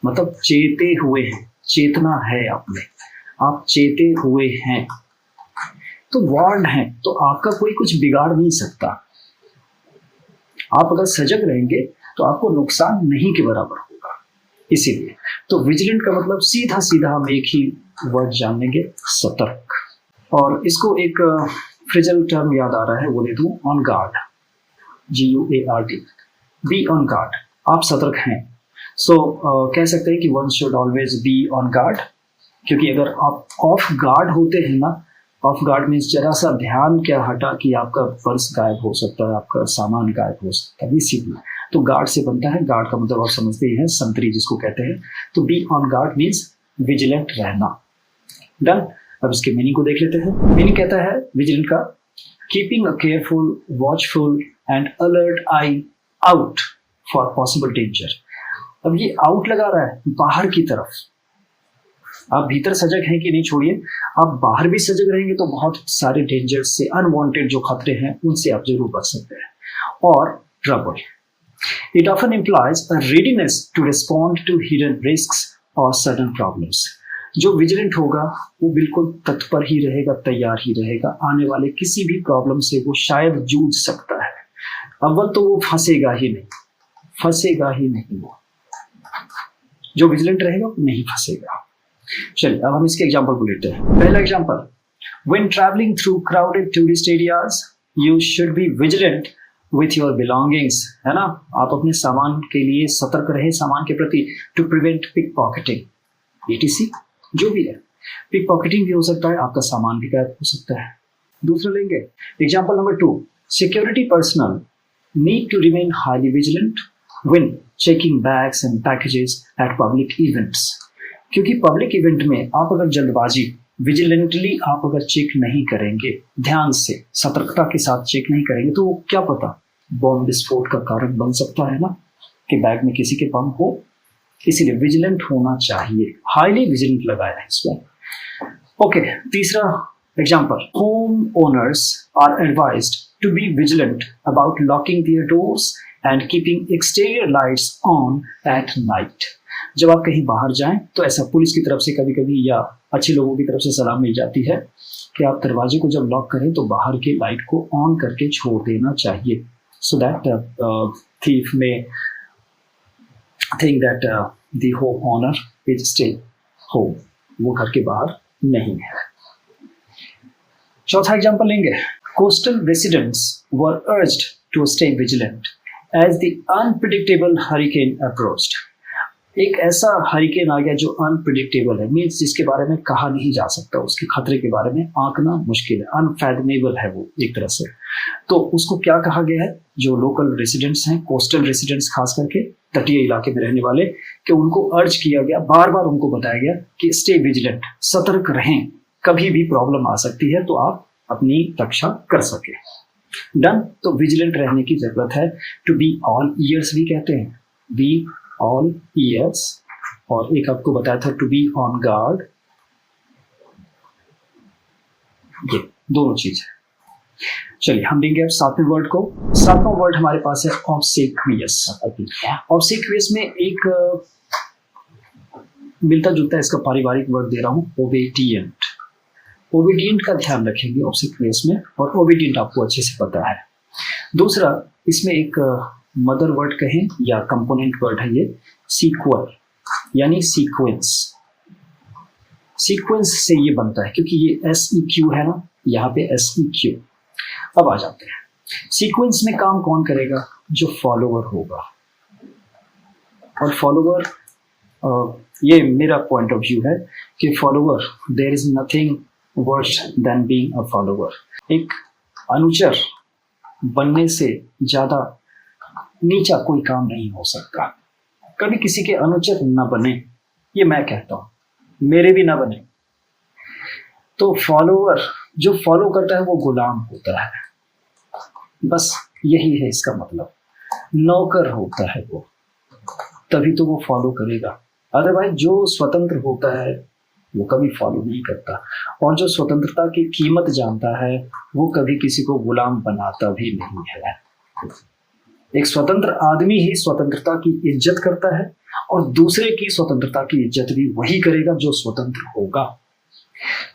मतलब चेते हुए हैं, चेतना है आप में, आप चेते हुए हैं। तो वार्ड हैं तो आपका कोई कुछ बिगाड़ नहीं सकता। आप अगर सजग रहेंगे तो आपको नुकसान नहीं के बराबर होगा, इसीलिए। तो विजिलेंट का मतलब सीधा सीधा हम एक ही वर्ड जान लेंगे, सतर्क। और इसको एक फ्रेजल टर्म याद आ रहा है, वो दे दूं, on guard, GUARD, be on guard, आप सतर्क हैं। सो कह सकते हैं कि one should always be on guard, क्योंकि अगर आप ऑफ गार्ड होते हैं ना, ऑफ गार्ड मीन्स जरा सा ध्यान क्या हटा कि आपका पर्स गायब हो सकता है, आपका सामान गायब हो सकता है, इसीलिए। तो गार्ड से बनता है, गार्ड का मतलब आप समझते ही हैं, संतरी जिसको कहते हैं। तो be on guard means vigilant रहना। डन। अब इसके मीनिंग को देख लेते हैं। मीनिंग कहता है विजिलेंट का, keeping a careful, watchful and alert I out for possible danger. अब ये आउट लगा रहा है बाहर की तरफ। आप भीतर सजग हैं कि नहीं छोड़िए, आप बाहर भी सजग रहेंगे तो बहुत सारे डेंजर से, अनवांटेड जो खतरे हैं उनसे आप जरूर बच सकते हैं। और trouble, it often implies a readiness to respond to hidden risks और सडन प्रॉब्लम्स। जो विजिलेंट होगा वो बिल्कुल तत्पर ही रहेगा, तैयार ही रहेगा, आने वाले किसी भी प्रॉब्लम से वो शायद जूझ सकता है। अव्वल तो वो फंसेगा ही नहीं वो, जो विजिलेंट रहेगा वो नहीं फंसेगा। चलिए अब हम इसके एग्जांपल को लेते हैं। पहला example, when travelling through crowded tourist areas you should be vigilant with your belongings, है ना। आप अपने सामान के लिए सतर्क रहे, सामान के प्रति, to prevent pickpocketing, ETC जो भी है। पिक पॉकेटिंग भी हो सकता है, आपका सामान भी गायब हो सकता है। दूसरा लेंगे example number 2, security personnel need to remain highly vigilant when checking bags and packages at public events. क्योंकि पब्लिक इवेंट में आप अगर जल्दबाजी, विजिलेंटली आप अगर चेक नहीं करेंगे, ध्यान से सतर्कता के साथ चेक नहीं करेंगे, तो क्या पता बॉम्ब विस्फोट का कारण बन सकता है ना, कि बैग में किसी के बम हो। इसीलिए विजिलेंट होना चाहिए, हाईली विजिलेंट लगाया है इसमें। ओके, तीसरा example, homeowners are advised to be vigilant about locking their doors and keeping exterior lights on at night. जब आप कहीं बाहर जाएं तो ऐसा पुलिस की तरफ से कभी कभी या अच्छे लोगों की तरफ से सलाह मिल जाती है कि आप दरवाजे को जब लॉक करें तो बाहर के लाइट को ऑन करके छोड़ देना चाहिए, so that thief may think that the home owner is still home, वो घर के बाहर नहीं है। चौथा एग्जांपल लेंगे, coastal residents were urged to stay vigilant as the unpredictable hurricane approached। एक ऐसा हरिकेन आ गया जो अनप्रिडिक्टेबल है, मीन्स जिसके बारे में कहा नहीं जा सकता, उसके खतरे के बारे में आंकना मुश्किल है, अनफैथमेबल है वो एक तरह से। तो उसको क्या कहा गया है, जो लोकल रेसिडेंट्स हैं, कोस्टल रेसिडेंट्स खास करके तटीय इलाके में रहने वाले, कि उनको अर्ज किया गया, बार बार उनको बताया गया कि स्टे विजिलेंट, सतर्क रहें, कभी भी प्रॉब्लम आ सकती है तो आप अपनी रक्षा कर सके। डन। तो विजिलेंट रहने की जरूरत है। टू बी ऑल ईयर्स भी कहते हैं, बी ऑल ईयर्स, और एक आपको बताया था टू बी ऑन गार्ड, ये दोनों चीज है। चलिए हम देंगे अब सातवें वर्ड को। सातवां वर्ड हमारे पास है ऑब्सेक्वियस। ऑब्सेक्वियस में एक मिलता जुलता है इसका पारिवारिक वर्ड दे रहा हूं, ओबेडिएंट। ओबेडिएंट का ध्यान रखेंगे ऑब्सेक्वियस में, और ओबेडिएंट आपको अच्छे से पता है। दूसरा, इसमें एक मदर वर्ड कहें या कंपोनेंट वर्ड है ये, सीक्वल यानी सीक्वेंस। सीक्वेंस से ये बनता है क्योंकि ये SEQ है ना, यहाँ पे SEQ। अब आ जाते हैं सीक्वेंस में काम कौन करेगा, जो फॉलोवर होगा। और फॉलोवर, ये मेरा पॉइंट ऑफ व्यू है कि follower, there is nothing worse than being a follower. एक अनुचर बनने से ज्यादा नीचा कोई काम नहीं हो सकता। कभी किसी के अनुचर ना बने, ये मैं कहता हूं, मेरे भी ना बने। तो फॉलोवर, जो फॉलो करता है वो गुलाम होता है, बस यही है इसका मतलब। नौकर होता है वो, तभी तो वो फॉलो करेगा। अदरवाइज जो स्वतंत्र होता है वो कभी फॉलो नहीं करता, और जो स्वतंत्रता की कीमत जानता है वो कभी किसी को गुलाम बनाता भी नहीं है। एक स्वतंत्र आदमी ही स्वतंत्रता की इज्जत करता है, और दूसरे की स्वतंत्रता की इज्जत भी वही करेगा जो स्वतंत्र होगा।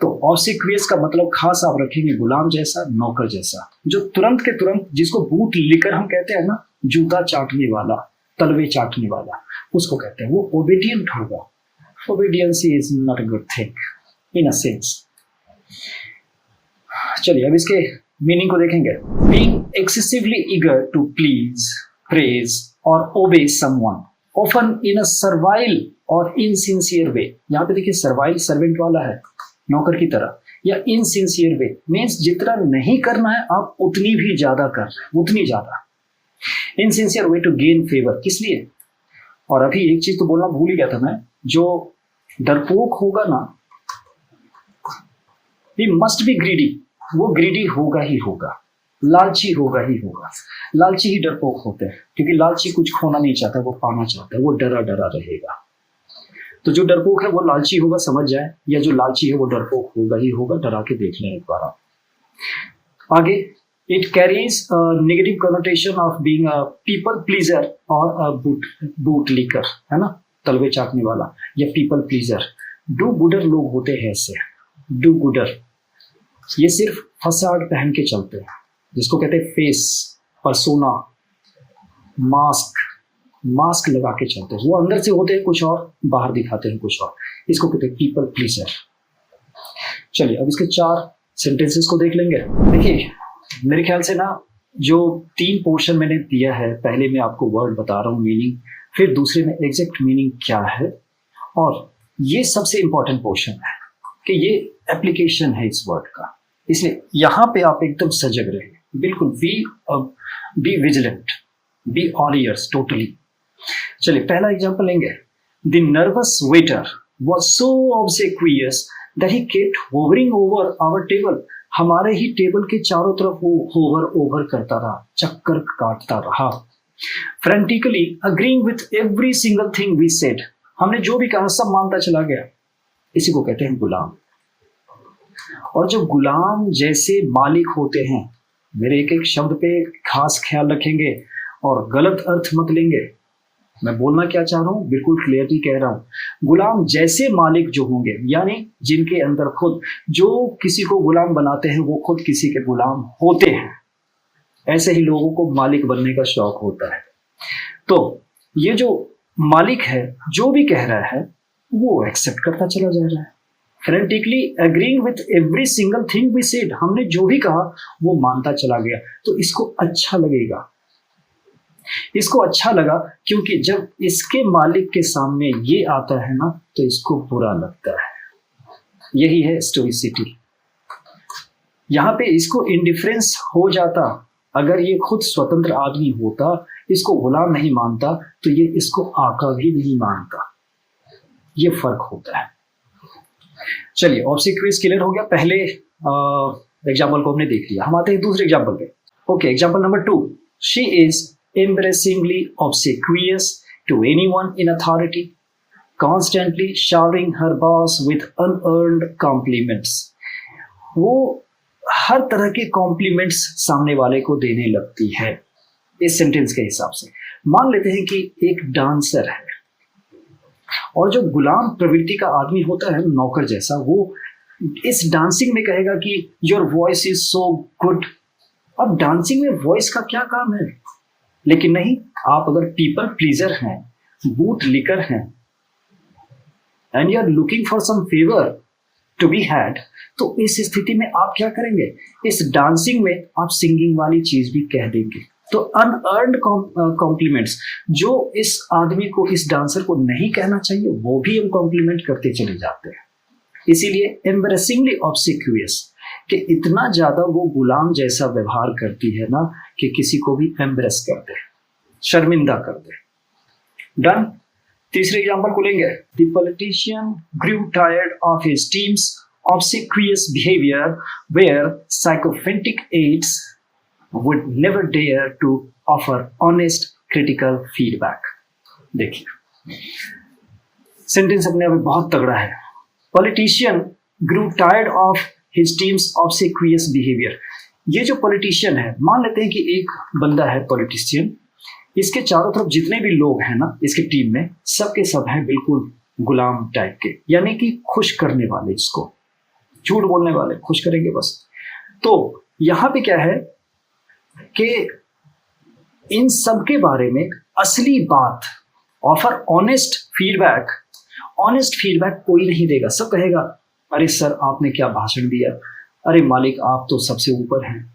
तो ऑब्सेक्वियस का मतलब खास आप रखेंगे गुलाम जैसा, नौकर जैसा, जो तुरंत के तुरंत, जिसको बूट लिकर हम कहते हैं ना, जूता चाटने वाला, तलवे चाटने वाला, उसको कहते हैं, वो ओबीडियंट होगा। Obedience is not a good thing in a sense. चलिए अब इसके मीनिंग को देखेंगे। Being excessively eager to please, praise or obey someone, often in a servile or insincere way. यहाँ पे देखिए सर्वाइल सर्वेंट वाला है, नौकर की तरह, या इनसिंसियर वे मीन्स जितना नहीं करना है आप उतनी भी ज्यादा कर रहे हैं, उतनी ज्यादा। Insincere way to gain favour, किस लिए? और अभी एक चीज तो बोलना भूल ही गया था मैं, जो डरपोक होगा ना, ही मस्ट बी ग्रीडी, वो ग्रीडी होगा ही होगा, लालची होगा ही होगा। लालची ही डरपोक होते हैं, क्योंकि लालची कुछ खोना नहीं चाहता, वो पाना चाहता है, वो डरा डरा रहेगा। तो जो डरपोक है वो लालची होगा, समझ जाए, या जो लालची है वो डरपोक होगा ही होगा। डरा के देख लें एक बार आप। आगे, it carries negative connotation of being a people pleaser और अ बूट लीकर, है ना, तलवे चाटने वाला या पीपल प्लीजर। डू गुडर लोग होते हैं ऐसे, डू गुडर, ये सिर्फ फसाड पहन के चलते हैं, जिसको कहते हैं फेस, पर्सोना, मास्क, मास्क लगा के चलते हैं। वो अंदर से होते हैं कुछ और, बाहर दिखाते हैं कुछ और, इसको कहते हैं पीपल प्लीजर। चलिए अब इसके 4 सेंटेंसेस को देख लेंगे। देखिए मेरे ख्याल से ना, जो 3 पोर्शन मैंने दिया है, पहले मैं आपको वर्ड बता रहा हूँ मीनिंग, फिर दूसरे में एग्जैक्ट मीनिंग क्या है, और ये सबसे इंपॉर्टेंट पोर्शन है कि ये एप्लीकेशन है इस वर्ड का। इसलिए यहाँ पे आप एकदम सजग रहे, बिल्कुल be vigilant, be all ears totally. चलिए पहला एग्जांपल लेंगे। The nervous waiter was so obsequious that he kept hovering over our table, हमारे ही टेबल के चारों तरफ वो होवर ओवर करता रहा, चक्कर काटता रहा। Frantically agreeing with every single thing we said, हमने जो भी कहा सब मानता चला गया। इसी को कहते हैं गुलाम। और जो गुलाम जैसे मालिक होते हैं, मेरे एक एक शब्द पे खास ख्याल रखेंगे और गलत अर्थ मत लेंगे। मैं बोलना क्या चाह रहा हूं बिल्कुल क्लियरली कह रहा हूं। गुलाम जैसे मालिक जो होंगे, यानी जिनके अंदर खुद, जो किसी को गुलाम बनाते हैं वो खुद किसी के गुलाम होते हैं, ऐसे ही लोगों को मालिक बनने का शौक होता है। तो ये जो मालिक है जो भी कह रहा है वो एक्सेप्ट करता चला जा रहा है। Frantically agreeing with every single thing we said, हमने जो भी कहा वो मानता चला गया, तो इसको अच्छा लगेगा। इसको अच्छा लगा क्योंकि जब इसके मालिक के सामने ये आता है ना तो इसको बुरा लगता है। यही है स्टोइसिटी। यहाँ पे इसको इंडिफरेंस हो जाता, अगर ये खुद स्वतंत्र आदमी होता, इसको गुलाम नहीं मानता, तो ये इसको आका भी नहीं मानता। ये फर्क होता है। चलिए, ऑब्सिक्वियस क्लियर हो गया। पहले एग्जाम्पल को हमने देख लिया, हम आते हैं दूसरे एग्जाम्पल पे। Okay, example number 2, she is embarrassingly obsequious to anyone in authority, constantly showering her boss with unearned compliments. वो हर तरह के कॉम्प्लीमेंट्स सामने वाले को देने लगती है। इस सेंटेंस के हिसाब से मान लेते हैं कि एक डांसर है और जो गुलाम प्रवृत्ति का आदमी होता है, नौकर जैसा, वो इस डांसिंग में कहेगा कि your voice is so good. अब डांसिंग में वॉइस का क्या काम है? लेकिन नहीं, आप अगर पीपल प्लीजर हैं, बूट लिकर हैं, and you are looking for some favour to be had, तो इस स्थिति में आप क्या करेंगे? इस डांसिंग में आप सिंगिंग वाली चीज भी कह देंगे। तो अनअर्न्ड कॉम्प्लीमेंट्स जो इस आदमी को, इस डांसर को नहीं कहना चाहिए, वो भी हम कॉम्प्लीमेंट करते चले जाते हैं। इसीलिए एम्बैरेसिंगली ऑब्सिक्वियस कि इतना ज्यादा वो गुलाम जैसा व्यवहार करती है ना कि किसी को भी एम्ब्रेस कर दे, शर्मिंदा कर दे। डन। तीसरे एग्जांपल को लेंगे। The politician grew tired of his team's obsequious behavior where sycophantic aides would never dare to offer honest critical feedback. देखिए, सेंटेंस अपने आप में बहुत तगड़ा है। Politician grew tired of his team's obsequious behavior। ये जो पॉलिटिशियन है, मान लेते हैं कि एक बंदा है पॉलिटिशियन, इसके चारों तरफ जितने भी लोग हैं ना इसके टीम में, सबके सब हैं बिल्कुल गुलाम टाइप के, यानी कि खुश करने वाले, इसको झूठ बोलने वाले, खुश करेंगे बस। तो यहां पे क्या है कि इन सब के बारे में असली बात, offer honest feedback, honest feedback कोई नहीं देगा। सब कहेगा, अरे सर आपने क्या भाषण दिया, अरे मालिक आप तो सबसे ऊपर हैं।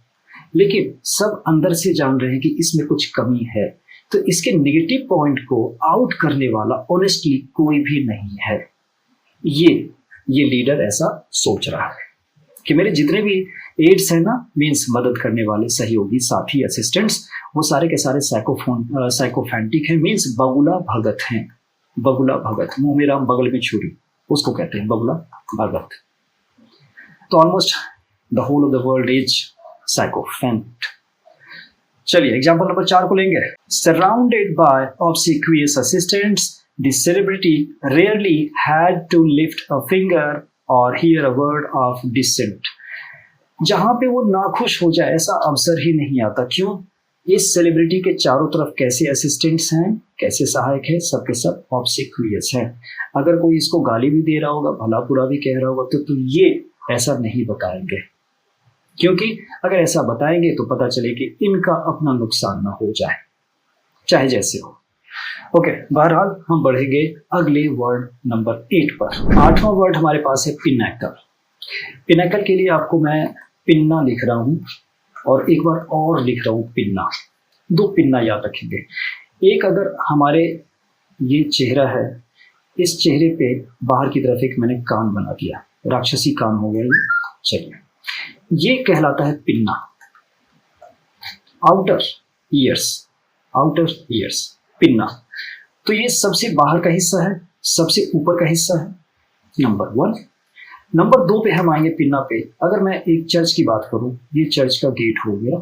लेकिन सब अंदर से जान रहे हैं कि इसमें कुछ कमी है, तो इसके नेगेटिव पॉइंट को आउट करने वाला ऑनेस्टली कोई भी नहीं है। ये लीडर ऐसा सोच रहा है कि मेरे जितने भी एड्स हैं ना, मीन्स मदद करने वाले, सहयोगी, साथी, असिस्टेंट्स, वो सारे के सारे साइकोफैंटिक हैं, मीन्स बगुला भगत हैं। बगुला भगत, मुंह में राम बगल में छुरी, उसको कहते हैं बगुला भगत। तो almost the whole of the world is sycophant. चलिए, एग्जाम्पल नंबर 4 को लेंगे। Surrounded by obsequious assistants, the celebrity rarely had to lift a finger or hear a word of dissent. जहां पे वो नाखुश हो जाए ऐसा अवसर ही नहीं आता। क्यों? इस सेलिब्रिटी के चारों तरफ कैसे असिस्टेंट्स हैं, कैसे सहायक हैं, सबके सब ऑब्सिक्वियस हैं। अगर कोई इसको गाली भी दे रहा होगा, भला बुरा भी कह रहा होगा, तो ये ऐसा नहीं बताएंगे, क्योंकि अगर ऐसा बताएंगे तो पता चले कि इनका अपना नुकसान ना हो जाए, चाहे जैसे हो। ओके, बहरहाल हम बढ़ेंगे अगले वर्ड नंबर 8 पर। 8वां वर्ड हमारे पास है पिनैकल। पिनैकल के लिए आपको मैं पिन्ना लिख रहा हूं और एक बार और लिख रहा हूं पिन्ना। 2 पिन्ना याद रखेंगे। एक, अगर हमारे ये चेहरा है, इस चेहरे पे बाहर की तरफ एक मैंने कान बना दिया, राक्षसी कान हो गया ये। चलिए, ये कहलाता है पिन्ना। Outer years, pinna. तो ये सबसे बाहर का हिस्सा है, सबसे ऊपर का हिस्सा है, नंबर 1। नंबर 2 पे हम आएंगे पिन्ना पे। अगर मैं एक चर्च की बात करूं, ये चर्च का गेट हो गया,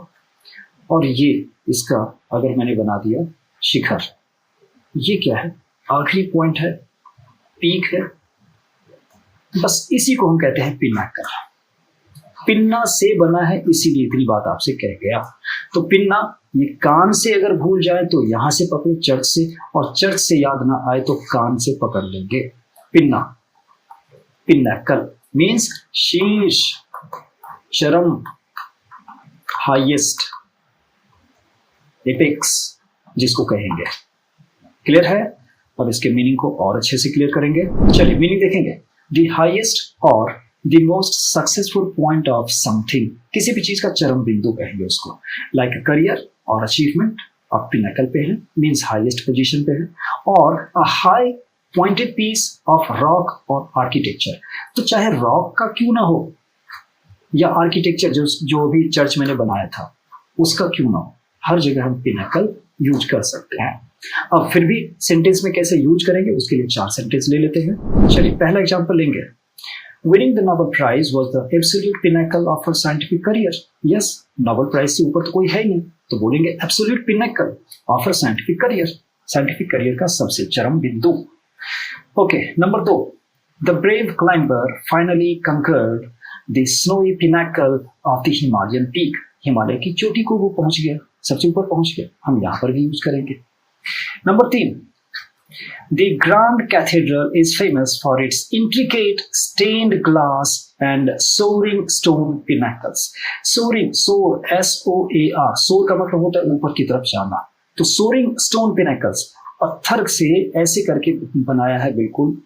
और ये इसका अगर मैंने बना दिया शिखर, ये क्या है? आखिरी पॉइंट है, पीक है। बस इसी को हम कहते हैं पिन्नाकल। पिन्ना से बना है, इसीलिए इतनी बात आपसे कह गया। तो पिन्ना, ये कान से अगर भूल जाए तो यहां से पकड़े चर्च से, और चर्च से याद ना आए तो कान से पकड़ लेंगे। पिन्ना, पिन्नाकल मीन्स शीर्ष, चरम, हाईएस्ट, एपेक्स जिसको कहेंगे। क्लियर है? अब इसके मीनिंग को और अच्छे से क्लियर करेंगे। चलिए मीनिंग देखेंगे। द हाईएस्ट और the most successful point of something, किसी भी चीज का चरम बिंदु कहेंगे उसको, लाइक करियर और अचीवमेंट, आप पिनाकल पे हैं, मीन्स हाईएस्ट पोजीशन पे हैं, और a high pointed piece of rock और आर्किटेक्चर। तो चाहे रॉक का क्यों ना हो या आर्किटेक्चर जो भी चर्च मैंने बनाया था उसका क्यों ना हो, हर जगह हम पिनाकल यूज कर सकते हैं। अब फिर भी सेंटेंस में कैसे यूज करेंगे उसके लिए 4 सेंटेंस ले लेते हैं। चलिए पहला एग्जांपल लेंगे। Winning the Nobel Prize was the absolute pinnacle of her scientific career. Yes, Nobel Prize से ऊपर तो कोई है ही नहीं, तो बोलेंगे absolute pinnacle of her scientific career. Scientific career का सबसे चरम बिंदु। Okay, number 2. The brave climber finally conquered the snowy pinnacle of the Himalayan peak. Himalaya की चोटी को वो पहुंच गया, सबसे ऊपर पहुंच गया। हम यहाँ पर भी यूज करेंगे। Number 3. The Grand Cathedral is famous for its intricate stained glass and soaring stone pinnacles. Soaring, soar, S-O-A-R. soar का मतलब होता है ऊपर की तरफ जाना। तो soaring stone pinnacles पत्थर से ऐसे करके बनाया है, बिल्कुल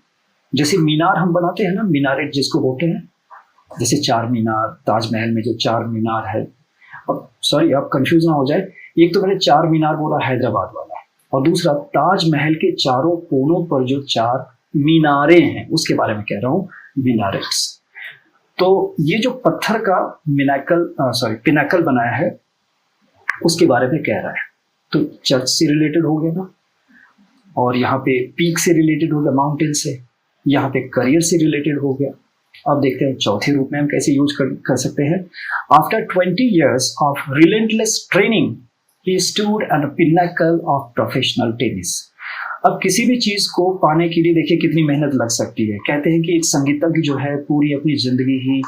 जैसे मीनार हम बनाते हैं ना, मीनारेट जिसको बोलते हैं, जैसे 4 मीनार, ताजमहल में जो 4 मीनार है। अब सॉरी, आप कंफ्यूज ना हो जाए, एक तो मैंने 4 मीनार बोला हैदराबाद वाला, और दूसरा ताजमहल के चारों कोनों पर जो 4 मीनारें हैं उसके बारे में कह रहा हूँ, मीनारेट्स। तो ये जो पत्थर का पिनाकल बनाया है उसके बारे में कह रहा है। तो चर्च से रिलेटेड हो गया ना, और यहाँ पे पीक से रिलेटेड हो गया, माउंटेन से, यहाँ पे करियर से रिलेटेड हो गया। अब देखते हैं चौथे रूप में हम कैसे यूज कर सकते हैं। After 20 years of relentless training he stood at the pinnacle of professional tennis. अब किसी भी चीज को पाने के लिए देखिए कितनी मेहनत लग सकती है। कहते हैं कि एक संगीतज्ञ जो है पूरी अपनी जिंदगी ही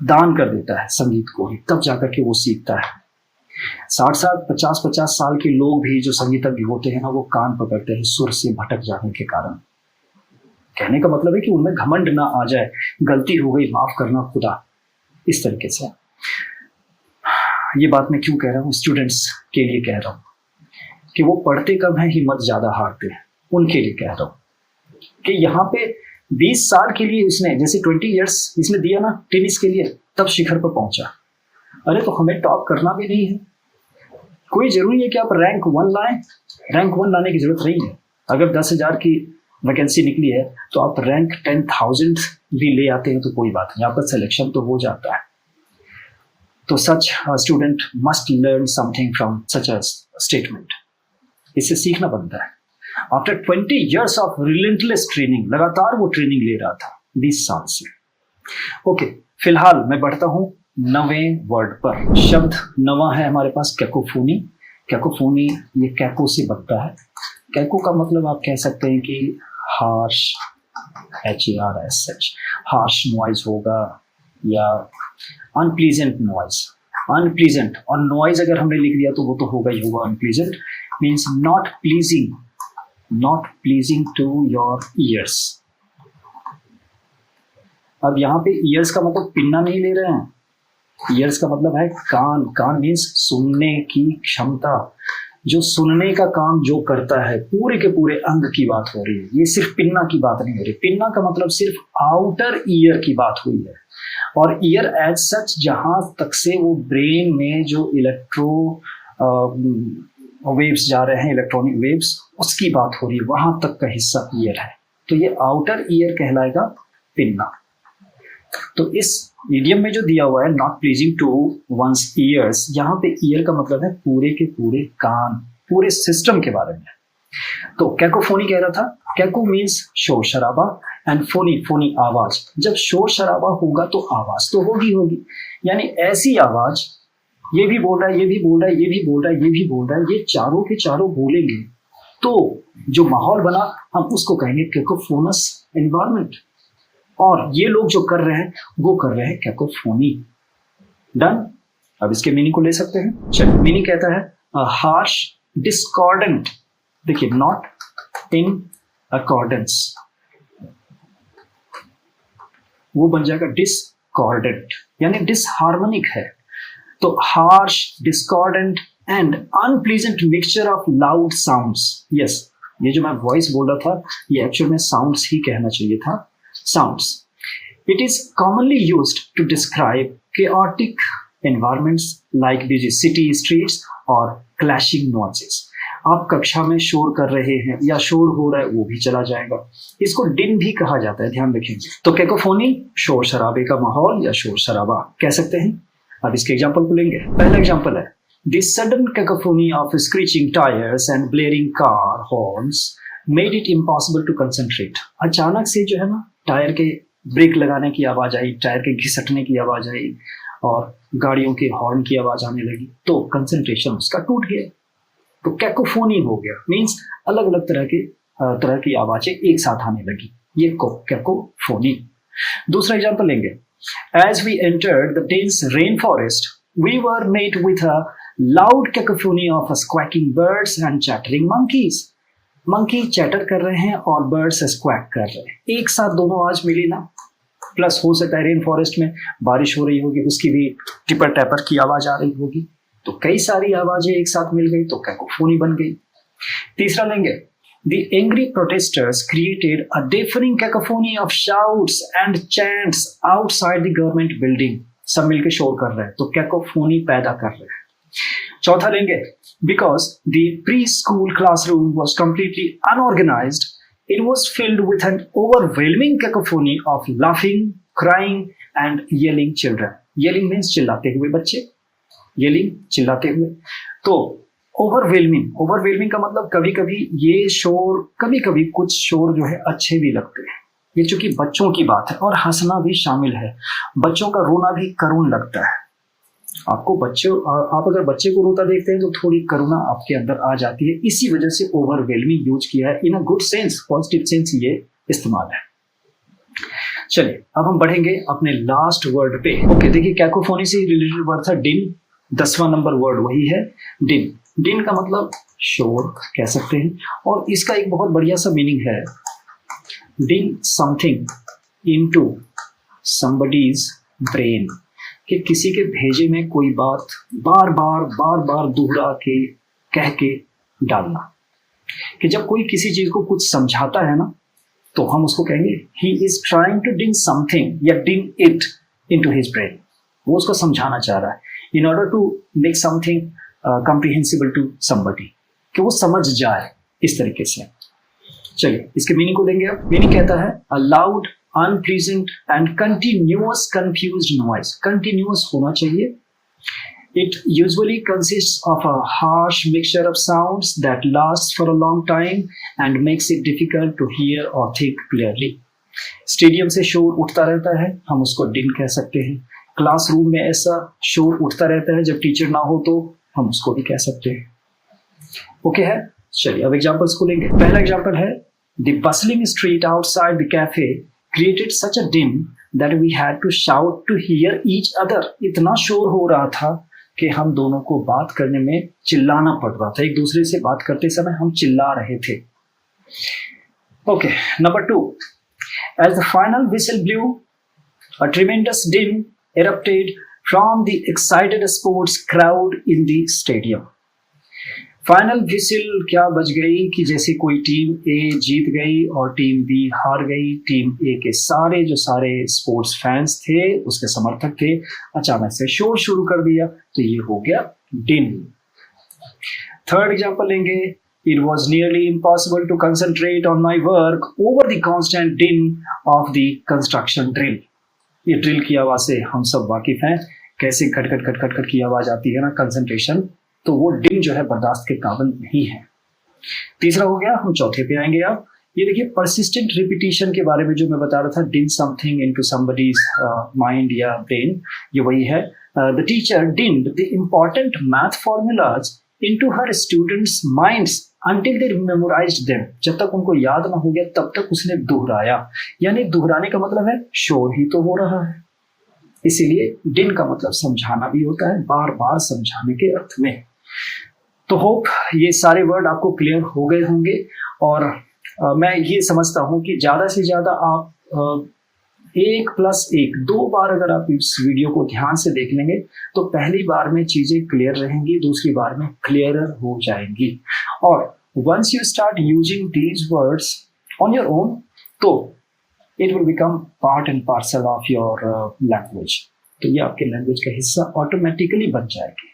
दान कर देता है संगीत को ही, तब जाकर के वो सीखता है। 60-50 साल के लोग भी जो संगीतज्ञ होते हैं ना, वो कान पकड़ते हैं सुर से भटक जाने के कारण। कहने का मतलब है कि उनमें घमंड ना आ जाए, गलती हो गई माफ करना खुदा, इस तरीके से। ये बात मैं क्यों कह रहा हूँ, स्टूडेंट्स के लिए कह रहा हूँ कि वो पढ़ते कम है, हिम्मत ज्यादा हारते हैं, उनके लिए कह रहा हूँ कि यहाँ पे 20 साल के लिए इसने, जैसे 20 years इसने दिया ना टेनिस के लिए, तब शिखर पर पहुंचा। अरे तो हमें टॉप करना भी नहीं है, कोई जरूरी है कि आप रैंक 1 लाएं, रैंक 1 लाने की जरूरत नहीं है। अगर 10,000 की वैकेंसी निकली है तो आप रैंक 10,000 भी ले आते हैं तो कोई बात नहीं, आपका सिलेक्शन तो हो जाता है। तो सच student must learn something from such a statement, इससे सीखना बनता है। After 20 years of relentless training, लगातार वो ट्रेनिंग ले रहा था 20 साल से। ओके, फिलहाल मैं बढ़ता हूं नवे वर्ड पर। शब्द नवा है हमारे पास, कैकोफोनी। कैकोफोनी ये कैको से बनता है। कैको का मतलब आप कह सकते हैं कि हार्श, HARSH, हार्श नॉइज होगा, या अनप्लीजेंट नॉइज। अनप्लीजेंट और नॉइज अगर हमने लिख दिया तो वो तो होगा ही होगा। Unpleasant means not pleasing to your ears. अब यहाँ पे ईयर्स का मतलब पिन्ना नहीं ले रहे हैं, ईयर्स का मतलब है कान। कान मीन्स सुनने की क्षमता, जो सुनने का काम जो करता है, पूरे के पूरे अंग की बात हो रही है। ये सिर्फ पिन्ना की बात नहीं हो रही। पिन्ना का मतलब सिर्फ आउटर ईयर की बात हुई है, और ईयर एज सच जहां तक से वो ब्रेन में जो इलेक्ट्रो वेव्स जा रहे हैं, इलेक्ट्रॉनिक वेव्स, उसकी बात हो रही है, वहां तक का हिस्सा ईयर है। तो ये आउटर ईयर कहलाएगा पिन्ना। तो इस मीडियम में जो दिया हुआ है not pleasing to one's ears, यहाँ पे ईयर का मतलब है पूरे के पूरे कान, पूरे सिस्टम के बारे में। तो कैकोफोनी कह रहा था, कैको मीन्स शोर शराबा, एंड फोनी आवाज। जब शोर शराबा होगा तो आवाज तो होगी, यानी ऐसी आवाज, ये भी बोल रहा है, ये भी बोल रहा है, ये भी बोल रहा है, ये भी बोल रहा है, ये चारों के चारों बोलेंगे तो जो माहौल बना हम उसको कहेंगे कैकोफोनस एनवायरनमेंट। और ये लोग जो कर रहे हैं वो कर रहे हैं कैकोफोनी। डन। अब इसके मीनिंग को ले सकते हैं। चलिए, मीनिंग कहता है हार्श डिस्कॉर्डेंट। देखिए, नॉट इन अकॉर्डेंस, वो बन जाएगा डिस्कॉर्डेंट, यानी डिसहार्मोनिक है। तो harsh, discordant and unpleasant mixture of loud sounds. Yes, ये जो मैं वॉइस बोल रहा था ये एक्चुअल में साउंड्स ही कहना चाहिए था, sounds. It is commonly used to describe chaotic environments like busy city streets और क्लैशिंग नॉइसेस। आप कक्षा में शोर कर रहे हैं या शोर हो रहा है वो भी चला जाएगा। इसको डिन भी कहा जाता है, ध्यान रखेंगे। तो कैकोफोनी शोर शराबे का माहौल या शोर शराबा कह सकते हैं। अब इसके एग्जाम्पल को लेंगे। पहला एग्जाम्पल है The sudden cacophony of screeching tires and blaring car horns made it impossible to concentrate। अचानक से जो है ना टायर के ब्रेक लगाने की आवाज आई, टायर के घिसटने की आवाज आई और गाड़ियों के हॉर्न की आवाज आने लगी, तो कंसंट्रेशन उसका टूट गया। तो कैकोफोनी हो गया, मीन्स अलग अलग तरह की आवाजें एक साथ आने लगी, ये कैकोफोनी। दूसरा एग्जाम्पल लेंगे। As we entered the dense rainforest, we were met with a loud cacophony of squawking birds and chattering monkeys। Monkey chatter कर रहे हैं और बर्ड्स स्क्वैक कर रहे हैं, एक साथ दोनों आवाज मिली ना। प्लस हो सकता है रेन फॉरेस्ट में बारिश हो रही होगी, उसकी भी टिपर टैपर की आवाज आ रही होगी, तो कई सारी आवाजें एक साथ मिल गई तो कैकोफोनी बन गई। तीसरा लेंगे। The angry protesters created a deafening cacophony of shouts and chants outside the government building। सब मिलके शोर कर रहे हैं तो कैकोफोनी पैदा कर रहे हैं। चौथा लेंगे। Because the preschool classroom was completely unorganized, it was filled with an overwhelming cacophony of laughing, crying and yelling children। Yelling means चिल्लाते हुए बच्चे, yelling चिल्लाते हुए। तो ओवरवेलमिंग का मतलब कभी कभी ये शोर, कभी कभी कुछ शोर जो है अच्छे भी लगते हैं। ये चूंकि बच्चों की बात है और हंसना भी शामिल है, बच्चों का रोना भी करुण लगता है। आप अगर बच्चे को रोता देखते हैं तो थोड़ी करुणा आपके अंदर आ जाती है, इसी वजह से ओवरवेलमिंग यूज किया है। In a good sense, positive sense ये इस्तेमाल है। चलिए अब हम बढ़ेंगे अपने लास्ट वर्ड पे। ओके, देखिए कैकोफोनी से रिलेटेड वर्ड था डिन, 10वां नंबर वर्ड वही है डिन। डिन का मतलब शोर कह सकते हैं, और इसका एक बहुत बढ़िया सा मीनिंग है, डिन समथिंग इनटू समबडीज ब्रेन, कि किसी के भेजे में कोई बात बार बार दोहरा के कह के डालना। कि जब कोई किसी चीज को कुछ समझाता है ना तो हम उसको कहेंगे ही इज ट्राइंग टू डिन समथिंग या डिन इट इनटू हिज ब्रेन। वो उसको समझाना चाह रहा है in order to make something comprehensible to somebody, कि वो समझ जाए इस तरीके से। चलिए इसके मीनिंग को देंगे। अब मीनिंग कहता है a loud, unpleasant and continuous confused noise। continuous होना चाहिए। It usually consists of a harsh mixture of sounds that lasts for a long time and makes it difficult to hear or think clearly। Stadium से शोर उठता रहता है, हम उसको डिन कह सकते हैं। क्लासरूम में ऐसा शोर उठता रहता है जब टीचर ना हो तो हम उसको भी कह सकते हैं। ओके है, चलिए अब एग्जांपल्स को लेंगे। पहला एग्जांपल है the bustling street outside the cafe created such a din that we had to shout to hear each other. इतना शोर हो रहा था कि हम दोनों को बात करने में चिल्लाना पड़ रहा था, एक दूसरे से बात करते समय हम चिल्ला रहे थे। Okay, number 2। As the final whistle blew, a tremendous din erupted from the excited sports crowd in the stadium। Final whistle क्या बज गई कि जैसे कोई टीम ए जीत गई और टीम बी हार गई। टीम ए के जो सारे स्पोर्ट्स फैंस थे, उसके समर्थक थे, अचानक से शोर शुरू कर दिया, तो ये हो गया डिन। थर्ड एग्जांपल लेंगे। It was nearly impossible to concentrate on my work over the constant din of the construction drill। ये ड्रिल की आवाज से हम सब वाकिफ हैं, कैसे खट खट की आवाज आती है ना, कंसंट्रेशन, तो वो डिन जो है बर्दाश्त के काबिल नहीं है। तीसरा हो गया, हम चौथे पे आएंगे। अब ये देखिए परसिस्टेंट रिपीटिशन के बारे में जो मैं बता रहा था, din something into somebody's mind या ब्रेन, ये वही है। The teacher dinned the important math formulas into her students' minds until they memorized them। जब तक उनको याद ना हो गया तब तक उसने दोहराया, यानी दोहराने का मतलब है शोर ही तो हो रहा है, इसीलिए डिन का मतलब समझाना भी होता है, बार बार समझाने के अर्थ में। तो होप ये सारे वर्ड आपको क्लियर हो गए होंगे, और मैं ये समझता हूँ कि ज़्यादा से ज़्यादा आप 1+1 2 बार अगर आप इस वीडियो को ध्यान से देख लेंगे तो पहली बार में चीज़ें क्लियर रहेंगी, दूसरी बार में क्लियरर हो जाएंगी। और once you start using these words on your own, तो it will become part and parcel of your language। तो ये आपके लैंग्वेज का हिस्सा ऑटोमेटिकली बन जाएगी।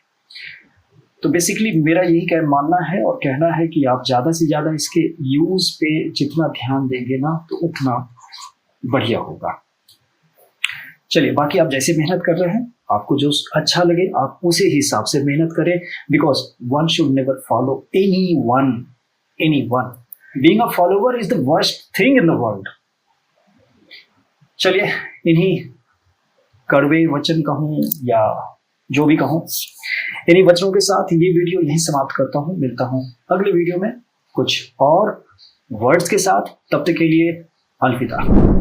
तो बेसिकली मेरा यही मानना है और कहना है कि आप ज़्यादा से ज़्यादा इसके यूज़ पे जितना ध्यान देंगे ना तो उतना बढ़िया होगा। चलिए, बाकी आप जैसे मेहनत कर रहे हैं, आपको जो अच्छा लगे आप उसी हिसाब से मेहनत करें, because one should never follow any one. Being a follower is the worst thing in the world. चलिए, इन्हीं कड़वे वचन कहूँ या जो भी कहूँ, इन्हीं वचनों के साथ ये वीडियो यहीं समाप्त करता हूँ। मिलता हूँ अगले वीडियो में कुछ और वर्ड्स के साथ। तब तक के लिए अलविदा।